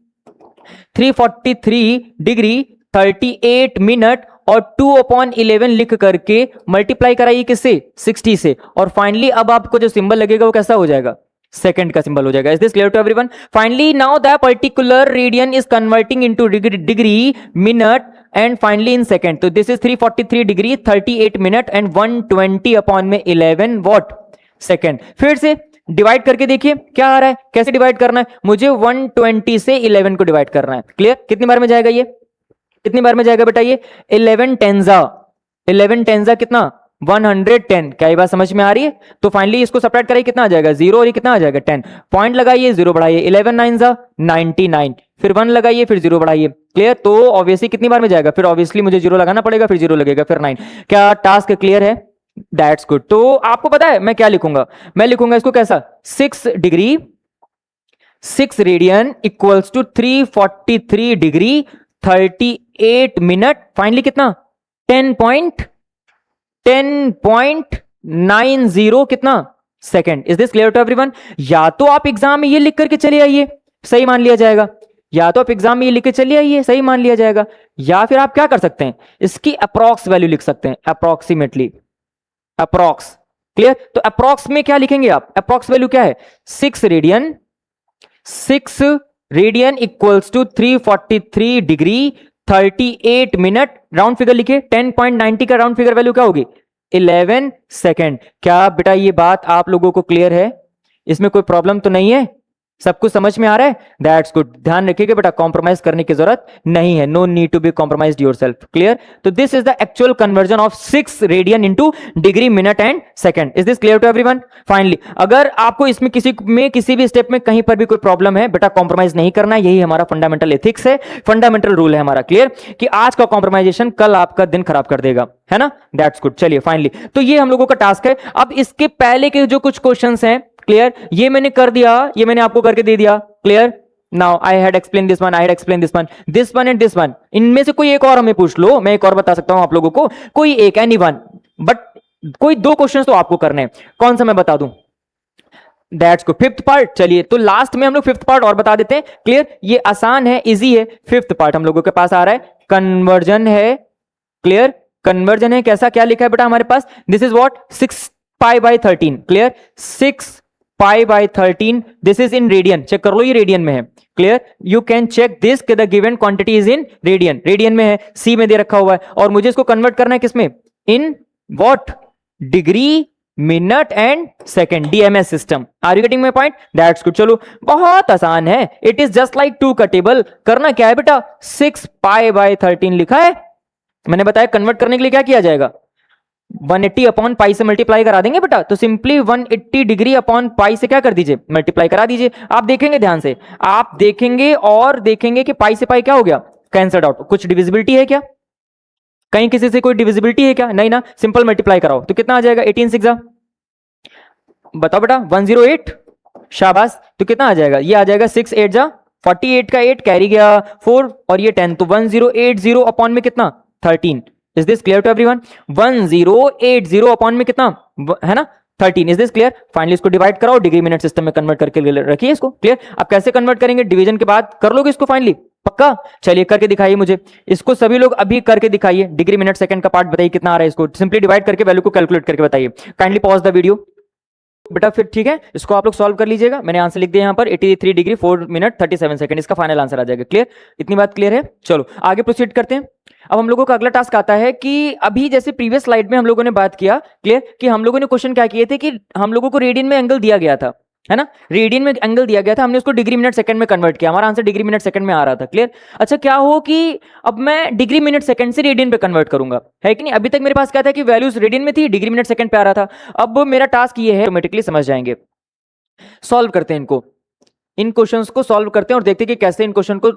343 degree 38 minute और 2/11 लिख करके मल्टीप्लाई कराइए किससे? 60 से, और फाइनली अब आपको जो सिंबल लगेगा वो कैसा हो जाएगा? सेकंड का सिंबल हो जाएगा। Is this clear to everyone? Finally now the particular radian is converting into degree, minute and finally in second. तो this is 343 degree 38 minute and 120/11 what? Second. फिर से डिवाइड करके देखिए क्या आ रहा है, कैसे डिवाइड करना है? मुझे 120 से 11 को डिवाइड करना है। क्लियर? कितनी बार में जाएगा ये? कितनी बार में जाएगा बेटा ये? 11 टेंजा, 11 टेंजा कितना? 110। क्या ये बात समझ में आ रही है? तो फाइनली इसको सब्ट्रैक्ट करिए, कितना आ जाएगा? 0 और ये कितना आ जाएगा? 10। पॉइंट लगाइए, 0 बढ़ाइए, 11 9 जा 99, फिर 1 लगाइए, फिर 0 बढ़ाइए। क्लियर? तो ऑब्वियसली कितनी बार में जाएगा? फिर ऑब्वियसली मुझे 0 लगाना पड़ेगा, फिर 0 लगेगा, फिर 9। क्या टास्क क्लियर है? That's good. तो आपको पता है मैं क्या लिखूंगा? मैं लिखूंगा इसको कैसा? 6 degree 6 radian equals to 343 degree 38 minute, finally कितना? 10.90 कितना? Second. Is this clear to everyone? या तो आप एग्जाम में ये लिख करके चले आइए, सही मान लिया जाएगा, या तो आप एग्जाम में ये लिख के चले आइए, सही मान लिया जाएगा, या फिर आप क्या कर सकते हैं? इसकी अप्रॉक्स वैल्यू लिख सकते हैं, अप्रॉक्सीमेटली, अप्रॉक्स। क्लियर? तो अप्रॉक्स में क्या लिखेंगे आप? अप्रॉक्स वैल्यू क्या है? 6 radian equals to 343 degree 38 minute, round figure लिखिए, 10.90 का राउंड फिगर वैल्यू क्या होगी? 11 सेकेंड। क्या बेटा ये बात आप लोगों को क्लियर है? इसमें कोई प्रॉब्लम तो नहीं है? सब कुछ समझ में आ रहा है? That's good. ध्यान रखिएगा बेटा, कॉम्प्रोमाइज करने की जरूरत नहीं है, no need to be compromised yourself. Clear? तो this is the actual conversion of 6 radian into degree, minute and second. Is this clear to everyone? Finally, अगर आपको इसमें किसी भी स्टेप में कहीं पर भी कोई प्रॉब्लम है, बेटा कॉम्प्रोमाइज नहीं करना, यही हमारा फंडामेंटल एथिक्स है, फंडामेंटल रूल है हमारा। क्लियर? कि आज का कॉम्प्रोमाइजेशन कल आपका दिन खराब कर देगा, है ना? That's good. चलिए फाइनली, तो ये हम लोगों का टास्क है। अब इसके पहले के जो कुछ क्वेश्चंस हैं, क्लियर, ये मैंने कर दिया, ये मैंने आपको करके दे दिया। Clear? Now I had explain this one, I had explain this one and this one. इनमें से कोई एक और हमें पूछ लो, मैं एक और बता सकता हूं आप लोगों को, कोई एक, एनी वन, बट कोई 2 क्वेश्चंस तो आपको करने हैं। कौन सा मैं बता दूं? That's good. 5th पार्ट, चलिए तो लास्ट में हम लोग 5th पार्ट और बता देते हैं। क्लियर? ये आसान है, इजी है। 5th पार्ट हम लोगों के पास आ रहा है, कन्वर्जन है। क्लियर? कन्वर्जन है, कैसा, क्या लिखा है बेटा हमारे पास? This is what? 6 pi by 13। Clear? 6 pi by 13, this is in radian. Check कर लो, ये रेडियन में है। Clear? You can check this कि the given quantity is in radian. Radian में है, सी में दे रखा हुआ है, और मुझे इसको कन्वर्ट करना है किसमें? In what? Degree, minute and second, DMS system. Are you getting my point? That's good. चलो, बहुत आसान है, इट इज जस्ट लाइक 2 का टेबल। करना क्या है बेटा? 6 पाई बाई 13 लिखा है, मैंने बताया कन्वर्ट करने के लिए क्या किया जाएगा? 180 अपॉन पाई से मल्टीप्लाई करा देंगे बेटा। तो सिंपली 180 डिग्री अपॉन पाई से क्या कर दीजिए? मल्टीप्लाई करा दीजिए। आप देखेंगे ध्यान से, आप देखेंगे और देखेंगे कि पाई से पाई क्या हो गया? Cancelled out. कुछ डिविजिबिलिटी है क्या? कहीं किसी से कोई डिविजिबिलिटी है क्या? नहीं ना। सिंपल मल्टीप्लाई कराओ तो कितना आ जाएगा? 18 6 बताओ बेटा। 108। शाबाश। तो कितना आ जाएगा? ये आ जाएगा 6 8 जा 48 का 8 कैरी गया 4 और ये 10, तो 1080 अपॉन में कितना? 13। Is this clear to everyone? 1080 upon में कितना है ना? 13। Is this clear? फाइनली इसको डिवाइड कराओ, डिग्री मिनट सिस्टम में कन्वर्ट करके रखिए इसको। क्लियर? आप कैसे कन्वर्ट करेंगे? डिवीजन के बाद कर लोगे इसको फाइनली? पक्का? चलिए करके दिखाइए मुझे इसको, सभी लोग अभी करके दिखाइए। डिग्री मिनट सेकंड का पार्ट बताइए कितना आ रहा है, इसको सिंपली डिवाइड करके वैल्यू को कैलकुलेट करके बताइए। काइंडली पॉज द वीडियो बेटा, फिर ठीक है, इसको आप लोग सॉल्व कर लीजिएगा। मैंने आंसर लिख दिया यहाँ पर 83 डिग्री 4 मिनट 37 सेकंड, इसका फाइनल आंसर आ जाएगा। क्लियर? इतनी बात क्लियर है? चलो आगे प्रोसीड करते हैं। अब हम लोगों का अगला टास्क आता है कि अभी जैसे प्रीवियस स्लाइड में हम लोगों ने बात किया, क्लियर, कि हम लोगों ने क्वेश्चन क्या किए थे कि हम लोगों को रेडियन में एंगल दिया गया था, है ना? रेडियन में एंगल दिया गया था, हमने उसको डिग्री मिनट सेकंड में कन्वर्ट किया, हमारा आंसर डिग्री मिनट सेकंड में आ रहा था। क्लियर? अच्छा, क्या हो कि अब मैं डिग्री मिनट सेकंड से रेडियन पे कन्वर्ट करूंगा, है कि नहीं? अभी तक मेरे पास क्या था कि वैल्यूज रेडियन में थी, डिग्री मिनट सेकंड पे आ रहा था। अब मेरा टास्क ये है, ऑटोमेटिकली समझ जाएंगे। सॉल्व करते हैं इनको, इन क्वेश्चंस को सॉल्व करते हैं और देखते हैं कि कैसे इन क्वेश्चन को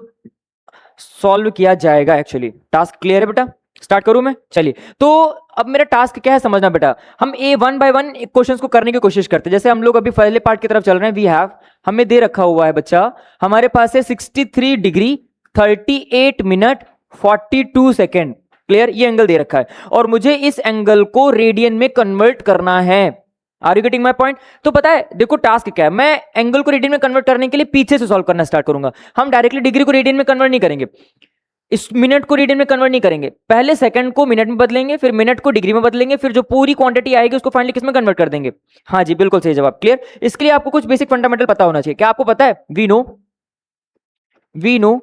सॉल्व किया जाएगा। एक्चुअली टास्क क्लियर है बेटा? स्टार्ट करूं मैं? चलिए, तो अब मेरा टास्क क्या है समझना बेटा। हम ए 1 बाय 1 क्वेश्चंस को करने की कोशिश करते हैं। जैसे हम लोग अभी पहले पार्ट की तरफ चल रहे हैं। वी हैव, हमें दे रखा हुआ है बच्चा, हमारे पास है 63 डिग्री 38 मिनट 42 सेकेंड। क्लियर? ये एंगल दे रखा है और मुझे इस एंगल को रेडियन में कन्वर्ट करना है। Are you getting my point? तो पता है देखो टास्क क्या है, मैं एंगल को रेडियन में कन्वर्ट करने के लिए पीछे से सॉल्व करना स्टार्ट करूंगा। हम डायरेक्टली डिग्री को रेडियन में कन्वर्ट नहीं करेंगे, इस मिनट को रेडियन में कन्वर्ट नहीं करेंगे, पहले सेकंड को मिनट में बदलेंगे, फिर मिनट को डिग्री में बदलेंगे, फिर जो पूरी क्वांटिटी आएगी उसको फाइनली किस में कन्वर्ट कर देंगे। हाँ जी, बिल्कुल सही जवाब। क्लियर? इसके लिए आपको कुछ बेसिक फंडामेंटल पता होना चाहिए। क्या आपको पता है? वी नो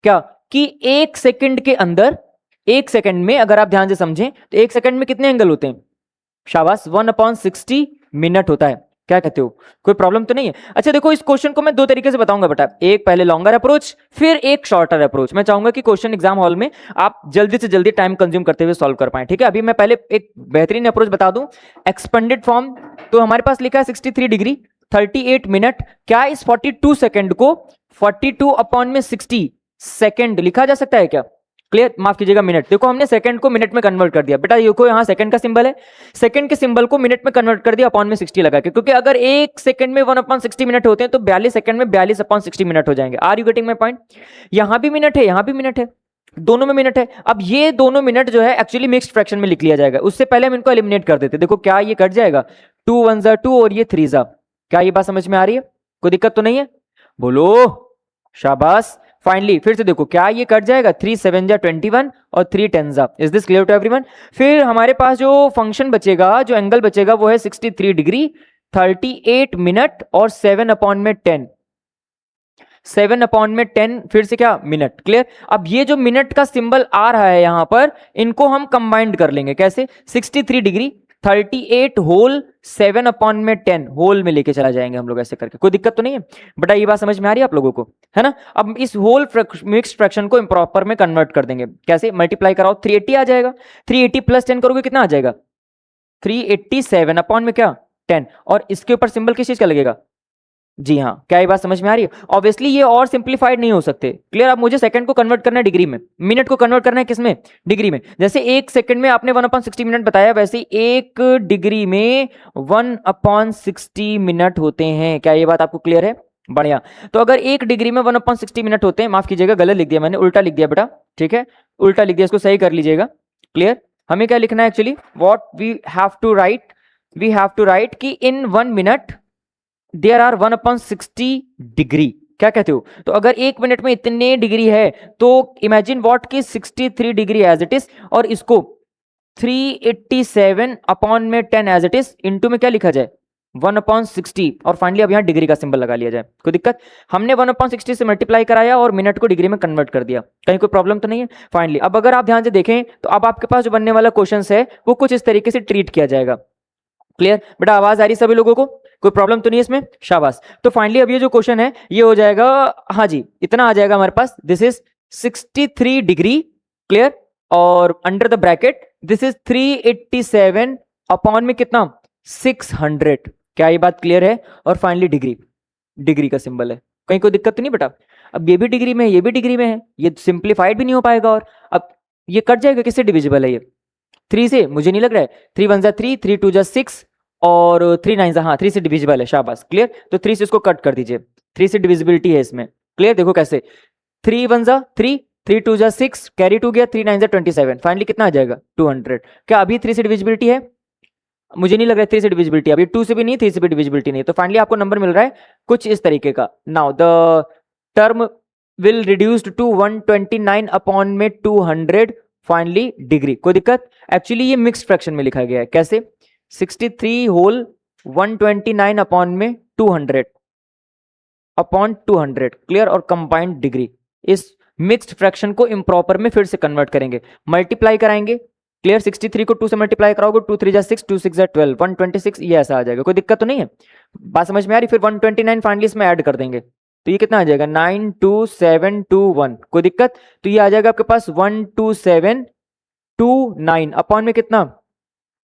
क्या कि 1 सेकंड के अंदर, 1 सेकंड में अगर आप ध्यान से समझें तो 1 सेकंड में कितने एंगल होते हैं? शाबाश, 1/60 मिनट होता है। क्या कहते हो? कोई प्रॉब्लम तो नहीं है? अच्छा देखो, इस क्वेश्चन को मैं 2 तरीके से बताऊंगा बेटा, एक पहले लॉन्गर अप्रोच, फिर एक शॉर्टर अप्रोच। मैं चाहूंगा कि क्वेश्चन एग्जाम हॉल में आप जल्दी से जल्दी टाइम कंज्यूम करते हुए सॉल्व कर पाए। ठीक है? अभी मैं पहले एक बेहतरीन अप्रोच बता दूं, एक्सपेंडेड फॉर्म। तो हमारे पास लिखा है 63 डिग्री 38 मिनट। क्या इस 42 सेकंड को 42 अपॉन में 60 सेकंड लिखा जा सकता है क्या? क्लियर? माफ कीजिएगा, मिनट। देखो हमने सेकंड को मिनट में कन्वर्ट कर दिया बेटा, देखो यहाँ सेकंड का सिंबल है, सेकंड के सिंबल को मिनट में कन्वर्ट कर दिया अपॉन में 60 लगा के, क्योंकि अगर 1 सेकंड में 1/60 मिनट होते हैं तो 42 सेकंड में 42/60 मिनट हो जाएंगे। Are you getting my point? यहां भी मिनट है, यहां भी मिनट है, दोनों में मिनट है। अब ये दोनों मिनट जो है एक्चुअली मिक्स्ड फ्रैक्शन में लिख लिया जाएगा, उससे पहले हम इनको एलिमिनेट कर देते। देखो क्या ये कट जाएगा, 2 1 जा 2 और ये 3 जा। क्या ये बात समझ में आ रही है? कोई दिक्कत तो नहीं है? बोलो शाबाश। फाइनली फिर से देखो, क्या ये कट जाएगा, 3 7 जा 21 और 3 10 जा। Is this clear to everyone? फिर हमारे पास जो फंक्शन बचेगा, जो एंगल बचेगा वो है 63 डिग्री 38 मिनट और 7/10, 7/10 फिर से क्या? मिनट। क्लियर? अब ये जो मिनट का सिंबल आ रहा है यहां पर, इनको हम कंबाइंड कर लेंगे। कैसे? 63 डिग्री 38 होल 7/10 होल में लेके चला जाएंगे हम लोग ऐसे करके, कोई दिक्कत तो नहीं है बेटा, ये बात समझ में आ रही है आप लोगों को, है ना। अब इस होल मिक्स्ड फ्रैक्शन को इम्प्रॉपर में कन्वर्ट कर देंगे, कैसे, मल्टीप्लाई कराओ, 380 आ जाएगा, 380 + 10 करोगे कितना आ जाएगा, 387 अपॉन में क्या 10, और इसके ऊपर सिंबल किस चीज का लगेगा, जी हाँ, क्या ये बात समझ में आ रही है। ऑब्वियसली ये और सिंप्लीफाइड नहीं हो सकते, क्लियर। अब मुझे सेकंड को कन्वर्ट करना है डिग्री में, मिनट को कन्वर्ट करना है किसमें, डिग्री में। जैसे एक सेकंड में आपने 1/60 मिनट बताया, वैसे एक डिग्री में 1/60 मिनट होते हैं, क्या ये बात आपको क्लियर है, बढ़िया। तो अगर एक डिग्री में 1/60 मिनट होते हैं, माफ कीजिएगा गलत लिख दिया मैंने, उल्टा लिख दिया बेटा, ठीक है, उल्टा लिख दिया, इसको सही कर लीजिएगा, क्लियर। हमें क्या लिखना है actually, what we have to write कि in 1 minute there are 1/60 degree, क्या कहते हो। तो अगर एक मिनट में इतने डिग्री है तो इमेजिन व्हाट की 63 डिग्री एज इट इज, और इसको 387/10 एज इट इज, इनटू में क्या लिखा जाए 1/60, और फाइनली अब यहां डिग्री का सिंबल लगा लिया जाए, कोई दिक्कत। हमने 1/60 से मल्टीप्लाई कराया और मिनट को डिग्री में कन्वर्ट कर दिया, कहीं कोई प्रॉब्लम तो नहीं है। फाइनली अब अगर आप ध्यान से देखें तो अब आपके पास जो बनने वाला क्वेश्चन है वो कुछ इस तरीके से ट्रीट किया जाएगा, क्लियर। बेटा आवाज आ रही सभी लोगों को, कोई प्रॉब्लम तो नहीं है इसमें, शाबाश। तो फाइनली अब ये जो क्वेश्चन है ये हो जाएगा, हाँ जी, इतना आ जाएगा हमारे पास, दिस इज 63 डिग्री, क्लियर, और under the bracket this is 387 upon में कितना 600, क्या ये बात क्लियर है। और फाइनली डिग्री का सिंबल है, कहीं कोई दिक्कत तो नहीं बेटा। अब ये भी डिग्री में है, ये भी डिग्री में है, ये सिंप्लीफाइड भी नहीं हो पाएगा, और अब ये कट जाएगा, किससे डिविजिबल है ये 3 से, मुझे नहीं लग रहा है, 3 × 1 = 3, 3 × 2 = 6, और 3 × 9 = हाँ 3 से डिविजिबल है, शाबाश, क्लियर। तो 3 से इसको कट कर दीजिए, 3 से डिविजिबिलिटी है इसमें, क्लियर। देखो कैसे, 3 × 1 = 3, 3 × 2 = 6, कैरी 2 गया, 3 × 9 = 27, फाइनली कितना आ जाएगा 200। क्या अभी 3 से डिविजिबिलिटी है, मुझे नहीं लग रहा है 3 से डिविजिबिलिटी, अभी 2 से भी नहीं, 3 से भी डिविजिबिलिटी नहीं, तो फाइनली आपको नंबर मिल रहा है कुछ इस तरीके का। Now the term will reduced to 129 upon में 200, फाइनली डिग्री, कोई दिक्कत। एक्चुअली ये मिक्स्ड फ्रैक्शन में लिखा गया है, कैसे, 63 होल 129 अपॉन में 200 अपॉन 200, क्लियर, और कंबाइंड डिग्री। इस मिक्स्ड फ्रैक्शन को इम्प्रॉपर में फिर से कन्वर्ट करेंगे, मल्टीप्लाई कराएंगे, क्लियर। 63 को 2 से मल्टीप्लाई कराओगे, 2 × 3 = 6, 2 × 6 = 12, 126, ये ऐसा आ जाएगा, कोई दिक्कत तो नहीं है, बात समझ में आ रही। फिर 129 फाइनली इसमें ऐड कर देंगे, तो ये कितना आ जाएगा 92721, कोई दिक्कत। तो ये आ जाएगा आपके पास 12729 अपॉन में कितना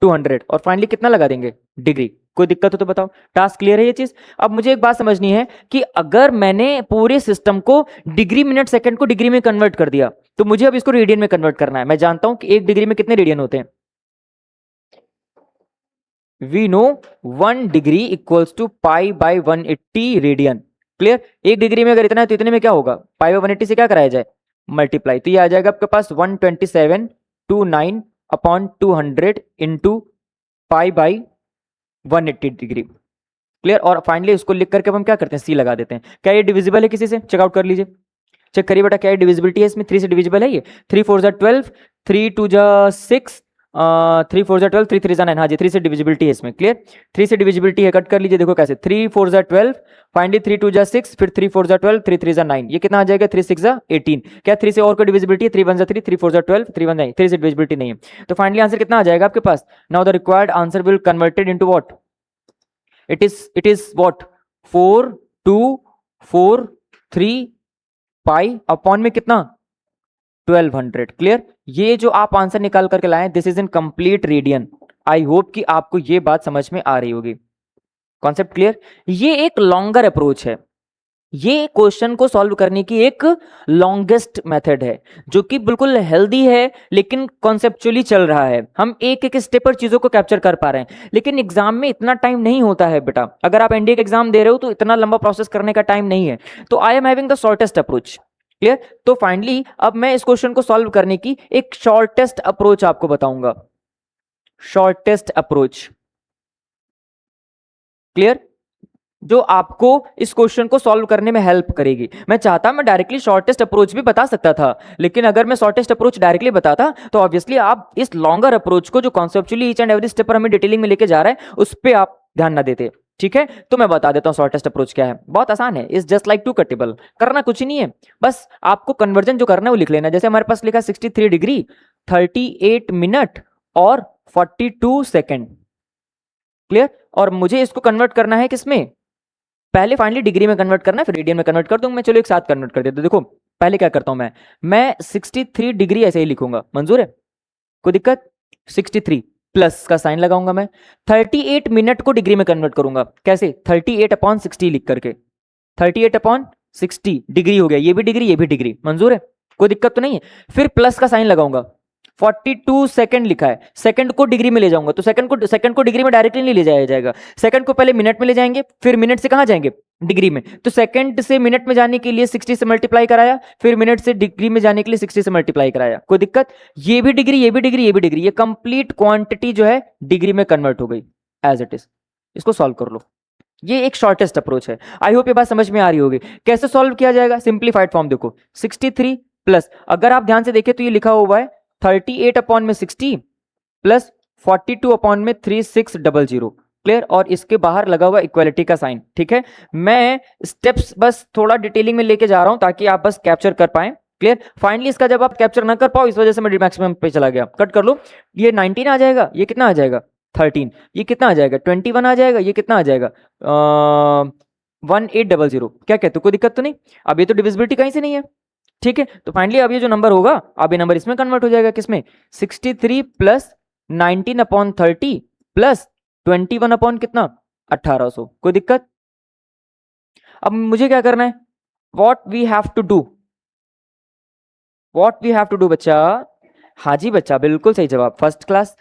200, और फाइनली कितना लगा देंगे डिग्री, कोई दिक्कत हो तो बताओ। टास्क क्लियर है ये चीज। अब मुझे एक बात समझनी है कि अगर मैंने पूरे सिस्टम को डिग्री मिनट सेकंड को डिग्री में कन्वर्ट कर दिया, तो मुझे अब इसको रेडियन में कन्वर्ट करना है। मैं जानता हूं कि एक डिग्री में कितने रेडियन होते हैं, we know 1 degree equals to π/180 radian, clear. एक डिग्री में अगर इतना है तो इतने में क्या होगा, π/180 से क्या कराया जाए मल्टीप्लाई, तो ये आ जाएगा आपके पास 12729 अपॉन 200 इंटू π/180 डिग्री, क्लियर। और फाइनली उसको लिख करके हम क्या करते हैं, सी लगा देते हैं। क्या ये डिविजिबल है किसी से, चेकआउट कर लीजिए, चेक करिए बेटा, क्या ये डिविजिबिलिटी है इसमें, 3 से डिविजिबल है ये, 3 × 4 = 12, 3 × 2 = 6, 3 × 4 = 12, 3 × 3 = 9, हाँ जी 3 से डिविजिबिलिटी है इसमें, क्लियर। 3 से डिविजिबिलिटी है, कट कर लीजिए, देखो कैसे, 3 × 4 = 12, फाइनली 3 × 2 = 6, फिर 3 × 4 = 12, 3 × 3 = 9, ये कितना आ जाएगा 3 × 6 = 18। क्या 3 से और कोई डिविजिबिलिटी है, 3 × 1 = 3, 3 × 4 = 12, 3 × 1 9, 3 से डिविजिबिलिटी नहीं है, तो फाइनली आंसर कितना आ जाएगा आपके पास। Now the required answer will converted into what, it is what 4243 pi upon में कितना 1200, क्लियर। ये जो आप आंसर निकाल करके लाए, this is in complete radian. I hope कि आपको ये बात समझ में आ रही होगी, कॉन्सेप्ट क्लियर। ये एक लॉन्गर अप्रोच है, ये क्वेश्चन को सॉल्व करने की एक लॉन्गेस्ट मेथड है, जो कि बिल्कुल हेल्दी है, लेकिन कॉन्सेप्चुअली चल रहा है। हम एक एक स्टेप पर चीजों को कैप्चर कर पा रहे हैं, लेकिन एग्जाम में इतना टाइम नहीं होता है बेटा। अगर आप एनडीए का एग्जाम दे रहे हो तो इतना लंबा प्रोसेस करने का टाइम नहीं है, तो I am having the shortest approach, clear. तो फाइनली अब मैं इस क्वेश्चन को सॉल्व करने की एक शॉर्टेस्ट अप्रोच आपको बताऊंगा, शॉर्टेस्ट अप्रोच, क्लियर, जो आपको इस क्वेश्चन को सॉल्व करने में हेल्प करेगी। मैं चाहता मैं डायरेक्टली शॉर्टेस्ट अप्रोच भी बता सकता था, लेकिन अगर मैं शॉर्टेस्ट अप्रोच डायरेक्टली बताता तो ऑब्वियसली आप इस लॉन्गर अप्रोच को, जो conceptually each and every step पर हमें डिटेलिंग में लेके जा रहा है, उस पर आप ध्यान ना देते, ठीक है। तो मैं बता देता हूं शॉर्टेस्ट अप्रोच क्या है, बहुत आसान है, इज जस्ट लाइक 2 कटेबल, करना कुछ ही नहीं है, बस आपको कन्वर्जन जो करना है वो लिख लेना। जैसे हमारे पास लिखा 63 डिग्री 38 मिनट और 42 सेकेंड, क्लियर। और मुझे इसको कन्वर्ट करना है किसमें, पहले फाइनली डिग्री में कन्वर्ट करना है, फिर रेडियन में कन्वर्ट कर दूंगा मैं। चलो एक साथ कन्वर्ट कर देते। देखो पहले क्या करता हूं मैं 63 डिग्री ऐसे ही लिखूंगा, मंजूर है, कोई दिक्कत। 63 प्लस का साइन लगाऊंगा मैं। 38 मिनट को डिग्री में कन्वर्ट करूंगा, कैसे, 38/60 लिख करके, 38/60 डिग्री हो गया, ये भी डिग्री ये भी डिग्री, मंजूर है, कोई दिक्कत तो नहीं है। फिर प्लस का साइन लगाऊंगा। 42 सेकंड लिखा है, सेकंड को डिग्री में ले जाऊंगा, तो सेकंड को डिग्री में डायरेक्टली नहीं ले जाया जाएगा, सेकंड को पहले मिनट में ले जाएंगे, फिर मिनट से कहां जाएंगे, डिग्री में। तो सेकंड से मिनट में जाने के लिए 60 से मल्टीप्लाई कराया, फिर मिनट से डिग्री में जाने के लिए 60 से मल्टीप्लाई कराया, कोई दिक्कत। ये भी डिग्री ये भी डिग्री ये भी डिग्री, ये कंप्लीट क्वांटिटी जो है डिग्री में कन्वर्ट हो गई एज इट इज। इसको सॉल्व कर लो, ये एक शॉर्टेस्ट अप्रोच है। आई होप ये बात समझ में आ रही होगी। कैसे सॉल्व किया जाएगा, सिंप्लीफाइड फॉर्म देखो, 63 प्लस, अगर आप ध्यान से देखें तो ये लिखा हुआ है 38/60 प्लस 42/3600, क्लियर। और इसके बाहर लगा हुआ इक्वालिटी का साइन, ठीक है। मैं स्टेप्स बस थोड़ा डिटेलिंग में लेके जा रहा हूं ताकि आप बस कैप्चर कर पाए, क्लियर। फाइनली इसका जब आप कैप्चर ना कर पाओ, इस वजह से मैं मैक्सिमम पे चला गया, कट कर लो। ये 19 आ जाएगा, ये कितना आ जाएगा 13, ये कितना आ जाएगा 21 आ जाएगा, ये कितना आ जाएगा 1800, क्या कहते हो, कोई दिक्कत तो नहीं। अब ये तो डिविजिबिलिटी कहीं से नहीं है, ठीक है। तो फाइनली अब ये जो नंबर होगा, अब ये नंबर इसमें कन्वर्ट हो जाएगा, किसमें, 63 प्लस 19/30 प्लस 21 अपॉन कितना 1800, कोई दिक्कत। अब मुझे क्या करना है, what we have to do बच्चा, हाँ जी बच्चा, बिल्कुल सही जवाब, फर्स्ट क्लास।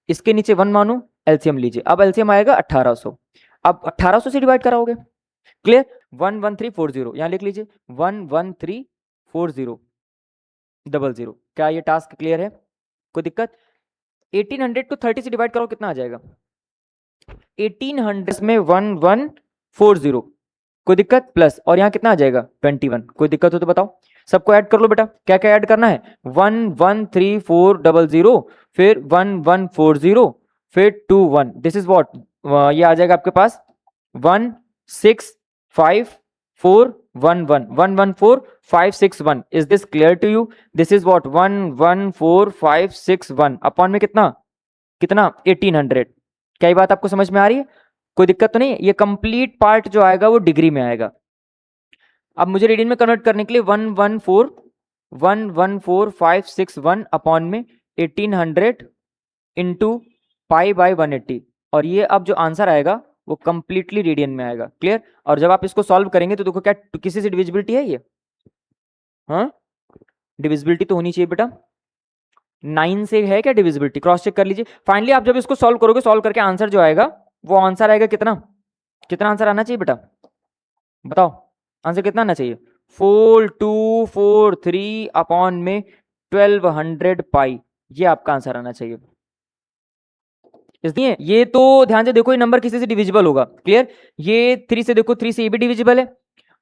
इसके नीचे 1 मानो, एलसीएम लीजिए। अब एलसीएम आएगा 1800, अब 1800 से डिवाइड कराओगे, क्लियर। 11340 यहां लिख लीजिए, 1134000। क्या ये टास्क क्लियर है, कोई दिक्कत। 1800 को 30 से डिवाइड करो, कितना आ जाएगा 1800 में 1140, कोई दिक्कत, प्लस, और यहाँ कितना आ जाएगा 21, कोई दिक्कत हो तो बताओ। सबको ऐड कर लो बेटा, क्या क्या ऐड करना है, 113400, फिर 1140, फिर 21, दिस इज व्हाट, ये आ जाएगा आपके पास 1654111 is this clear to you. This is what 114561 upon में कितना 1800। क्या ये बात आपको समझ में आ रही है, कोई दिक्कत तो नहीं है। ये कंप्लीट पार्ट जो आएगा वो डिग्री में आएगा। अब मुझे रेडियन में कन्वर्ट करने के लिए 114,114,561 अपॉन में 1800 इंटू पाई बाय 180, और ये अब जो आंसर आएगा वो कंप्लीटली रेडियन में आएगा, क्लियर। और जब आप इसको सॉल्व करेंगे तो देखो क्या किसी से डिविजिबिलिटी है ये, हाँ डिविजिबिलिटी तो होनी चाहिए बेटा, 9 से है क्या डिविजिबिलिटी, क्रॉस चेक कर लीजिए। फाइनली आप जब इसको सॉल्व करोगे, सॉल्व करके आंसर जो आएगा वो आंसर आएगा कितना, कितना आंसर आना चाहिए बेटा, बताओ आंसर कितना आना चाहिए, 4243 अपॉन में 1200 पाई, ये आपका आंसर आना चाहिए। इसलिए ये तो ध्यान से देखो, ये नंबर किसी से डिविजिबल होगा, क्लियर। ये 3 से देखो, 3 से ये भी डिविजिबल है,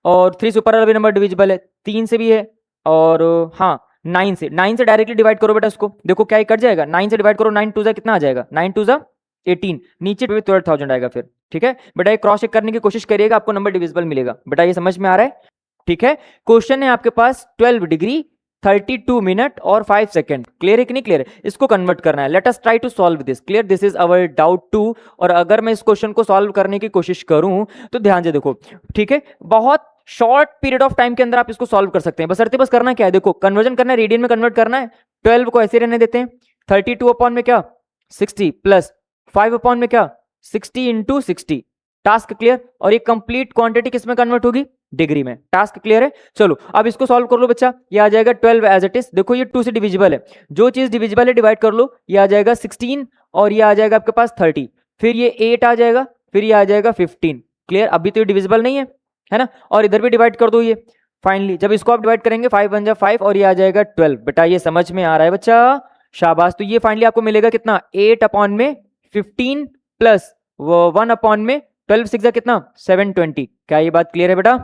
और 3 से ऊपर वाला भी नंबर डिविजिबल है, 3 से भी है, और हाँ 9 से डायरेक्टली डिवाइड करो बेटा इसको, देखो क्या ही कट जाएगा, 9 से डिवाइड करो, 9 2 कितना आ जाएगा, 9 2 18, नीचे 12,000 आएगा फिर, ठीक है बेटा। ये क्रॉस चेक करने की कोशिश करिएगा, आपको नंबर डिविजिबल मिलेगा बेटा, ये समझ में आ रहा है, ठीक है। क्वेश्चन है आपके पास 12 डिग्री 32 मिनट और 5 सेकंड, क्लियर है कि नहीं क्लियर है, इसको कन्वर्ट करना है। Let us try to solve this, clear, this is our doubt 2। और अगर मैं इस क्वेश्चन को सॉल्व करने की कोशिश करूं तो ध्यान से देखो, ठीक है, बहुत शॉर्ट पीरियड ऑफ टाइम के अंदर आप इसको सॉल्व कर सकते हैं। बस करना क्या है, देखो कन्वर्जन करना है, रेडियन में कन्वर्ट करना है, 12 को ऐसे रहने देते हैं, 32 अपॉन में क्या 60 प्लस 5 अपॉन में क्या 60 इंटू 60, टास्क क्लियर। और ये कंप्लीट क्वांटिटी किस में कन्वर्ट होगी, डिग्री में, टास्क क्लियर है। चलो अब इसको सॉल्व कर लो बच्चा, ये आ जाएगा 12 एज इट इज, देखो ये 2 से डिविजिबल है, जो चीज डिविजिबल है डिवाइड कर लो, ये आ जाएगा 16 और ये आ जाएगा आपके पास 30, फिर ये 8 आ जाएगा, फिर ये आ जाएगा 15, क्लियर। अभी तो ये डिविजिबल नहीं है ना, और इधर भी डिवाइड कर दो ये। फाइनली जब इसको आप डिवाइड करेंगे 5 1 जा 5 और ये आ जाएगा 12, बेटा ये समझ में आ रहा है बच्चा, शाबाश। तो ये फाइनली आपको मिलेगा कितना 8 अपॉन में 15 प्लस 1 अपॉन में 12 6 कितना 720। क्या ये बात क्लियर है बेटा,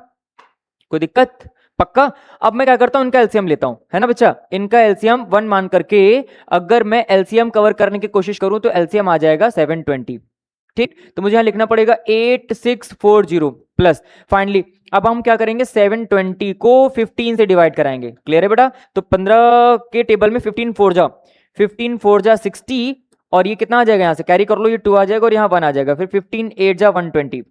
कोई दिक्कत, पक्का। अब मैं क्या करता हूं, इनका एलसीएम लेता हूं, है ना बच्चा, इनका एलसीएम 1 मान करके अगर मैं एलसीएम कवर करने की कोशिश करूं तो एलसीएम आ जाएगा 720, ठीक। तो मुझे यहां लिखना पड़ेगा 8640 प्लस, फाइनली अब हम क्या करेंगे 720 को 15 से डिवाइड कराएंगे, क्लियर है बेटा। तो 15 के टेबल में 15 4 जा 60 और ये कितना आ जाएगा, यहाँ से कैरी कर लो, ये 2 आ जाएगा और यहाँ 1 आ जाएगा, फिर 15 8 जा 120,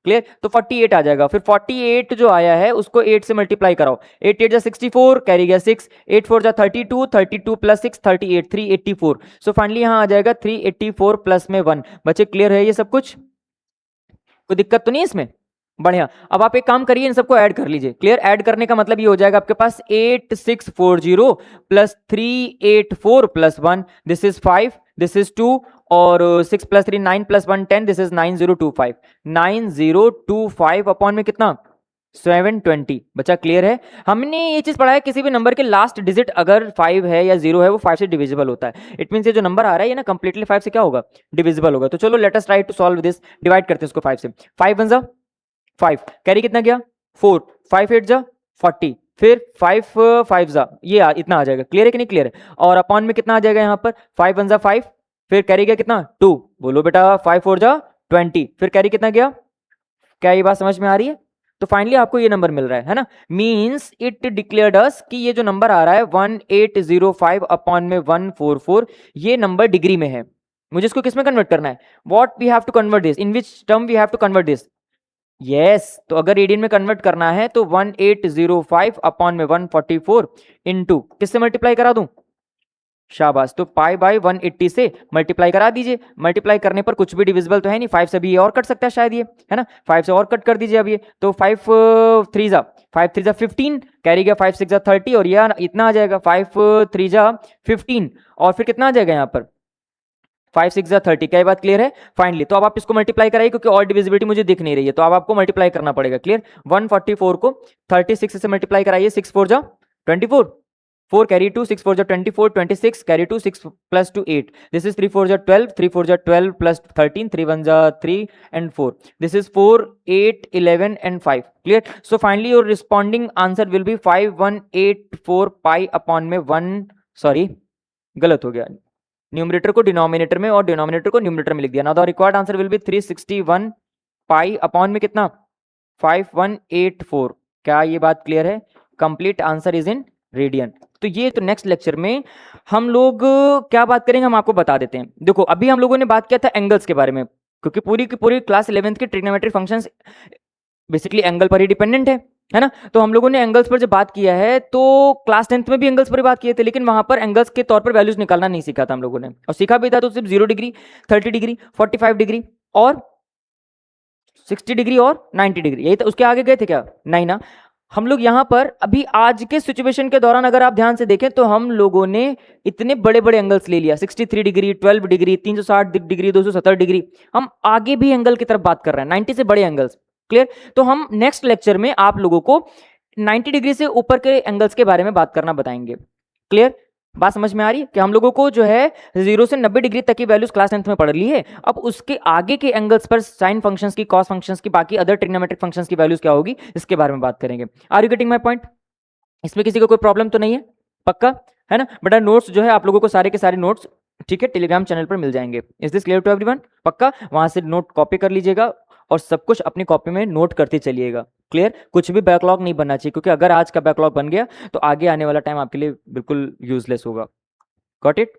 क्लियर। तो 48 आ जाएगा, फिर 48 जो आया है उसको 8 से मल्टीप्लाई कराओ, 8 8 जा 64, कैरी गया 6, 8 4 जा 32, 32 प्लस 6 38, 384। सो फाइनली यहाँ आ जाएगा 384 प्लस में 1। बच्चे क्लियर है ये सब कुछ, कोई दिक्कत तो नहीं है इसमें? बढ़िया। अब आप एक काम करिए, इन सबको ऐड कर लीजिए। क्लियर, ऐड करने का मतलब ये हो जाएगा आपके पास 8640 plus 384 plus 1, this is 5, this is 2, और 6 plus 3 9 plus 1 10, this is 9025। 9025 upon में कितना, 720। बच्चा क्लियर है? हमने ये चीज पढ़ा है, किसी भी नंबर के लास्ट डिजिट अगर 5 है या 0 है वो 5 से डिविजिबल होता है। इट मींस ये जो नंबर आ रहा है ये ना कंप्लीटली 5 से क्या होगा, डिविजिबल होगा। तो चलो let us try to solve this, divide करते हैं इसको 5 से। 5 वन जा 5, कैरी कितना गया 4, 5 8 जा 40, फिर 5 5 जा ये इतना आ जाएगा। क्लियर है कि नहीं क्लियर है? और अपॉन में कितना आ जाएगा यहाँ पर, 5 वन जा 5, फिर कैरी गया कितना 2, बोलो बेटा 5 4 जा 20, फिर कैरी कितना गया। क्या ये बात समझ में आ रही है? तो फाइनली आपको ये नंबर मिल रहा है ना, मींस इट डिक्लेयर्ड अस कि ये जो नंबर आ रहा है 1805 अपॉन में 144, ये नंबर डिग्री में है। मुझे इसको किस में कन्वर्ट करना है, what we have to convert this, in which term we have to convert this. Yes, तो अगर रेडियन में कन्वर्ट करना है तो 1805 अपॉन में 144 इनटू किससे मल्टीप्लाई करा दूं, शाबाश, तो पाई बाय 180 से मल्टीप्लाई करा दीजिए। मल्टीप्लाई करने पर कुछ भी डिविजिबल तो है नहीं, 5 से भी ये और कट सकता है शायद, ये है ना, 5 से और कट कर दीजिए अब ये, तो 5 3 जा 15, कैरी गया 5 6 जा 30, और ये इतना आ जाएगा 5 3 जा 15, और फिर कितना आ जाएगा यहाँ पर 5 6 जा 30। क्या ये बात क्लियर है? फाइनली तो अब आप इसको मल्टीप्लाई कराइए, क्योंकि और डिविजिबिलिटी मुझे दिख नहीं रही है, तो अब आपको मल्टीप्लाई करना पड़ेगा। क्लियर, 144 को 36 से मल्टीप्लाई कराइए, 6 4 जा 24, 4 कैरी 2, 6 4 जा 24, 26 कैरी 2, 6 प्लस 2 8, दिस इज 3 4 जा 12, 3 4 जा 12 प्लस 13, 3 1 जा 3 and 4, this is 4 8 11 and 5। Clear, so finally your responding answer will be 5184 pi upon में 1, सॉरी गलत हो गया, न्यूमरेटर को डिनोमिनेटर में और डिनोमिनेटर को न्यूमरेटर में लिख दिया। Now the required answer will be 361 pi upon में कितना 5184। क्या ये बात क्लियर है? Complete answer is in radian. तो ये तो नेक्स्ट लेक्चर में हम लोग क्या बात करेंगे हम आपको बता देते हैं। देखो अभी हम लोगों ने बात किया था एंगल्स के बारे में, क्योंकि पूरी की पूरी क्लास 11th की ट्रिग्नोमेट्रिक फंक्शंस बेसिकली एंगल पर ही डिपेंडेंट है ना। तो हम लोगों ने एंगल्स पर जब बात किया है तो क्लास 10th में भी एंगल्स पर ही बात किए थे, लेकिन वहां पर एंगल्स के तौर पर वैल्यूज निकालना नहीं सीखा था हम लोगों ने, और सीखा भी था तो सिर्फ 0 डिग्री 30 डिग्री 45 डिग्री और 60 डिग्री और 90 डिग्री, यही तो। उसके आगे गए थे क्या? नहीं ना। हम लोग यहाँ पर अभी आज के सिचुएशन के दौरान अगर आप ध्यान से देखें तो हम लोगों ने इतने बड़े बड़े एंगल्स ले लिया, 63 डिग्री 12 डिग्री 360 डिग्री 270 डिग्री। हम आगे भी एंगल की तरफ बात कर रहे हैं, 90 से बड़े एंगल्स। क्लियर, तो हम नेक्स्ट लेक्चर में आप लोगों को 90 डिग्री से ऊपर के एंगल्स के बारे में बात करना बताएंगे। क्लियर, बात समझ में आ रही है कि हम लोगों को जो है 0 से 90 डिग्री तक की वैल्यूज क्लास 10th में पढ़ ली है। अब उसके आगे के एंगल्स पर साइन फंक्शंस की, कॉस फंक्शंस की, बाकी अदर ट्रिग्नोमेट्रिक फंक्शंस की वैल्यूज क्या होगी इसके बारे में बात करेंगे। Are you getting my point? इसमें किसी को कोई प्रॉब्लम तो नहीं है? पक्का है ना बेटा? नोट्स जो है आप लोगों को सारे के सारे नोट्स ठीक है टेलीग्राम चैनल पर मिल जाएंगे। Is this clear to everyone? पक्का वहां से नोट कॉपी कर लीजिएगा और सब कुछ अपनी कॉपी में नोट करते चलिएगा। क्लियर, कुछ भी बैकलॉग नहीं बनना चाहिए, क्योंकि अगर आज का बैकलॉग बन गया तो आगे आने वाला टाइम आपके लिए बिल्कुल यूजलेस होगा। Got it?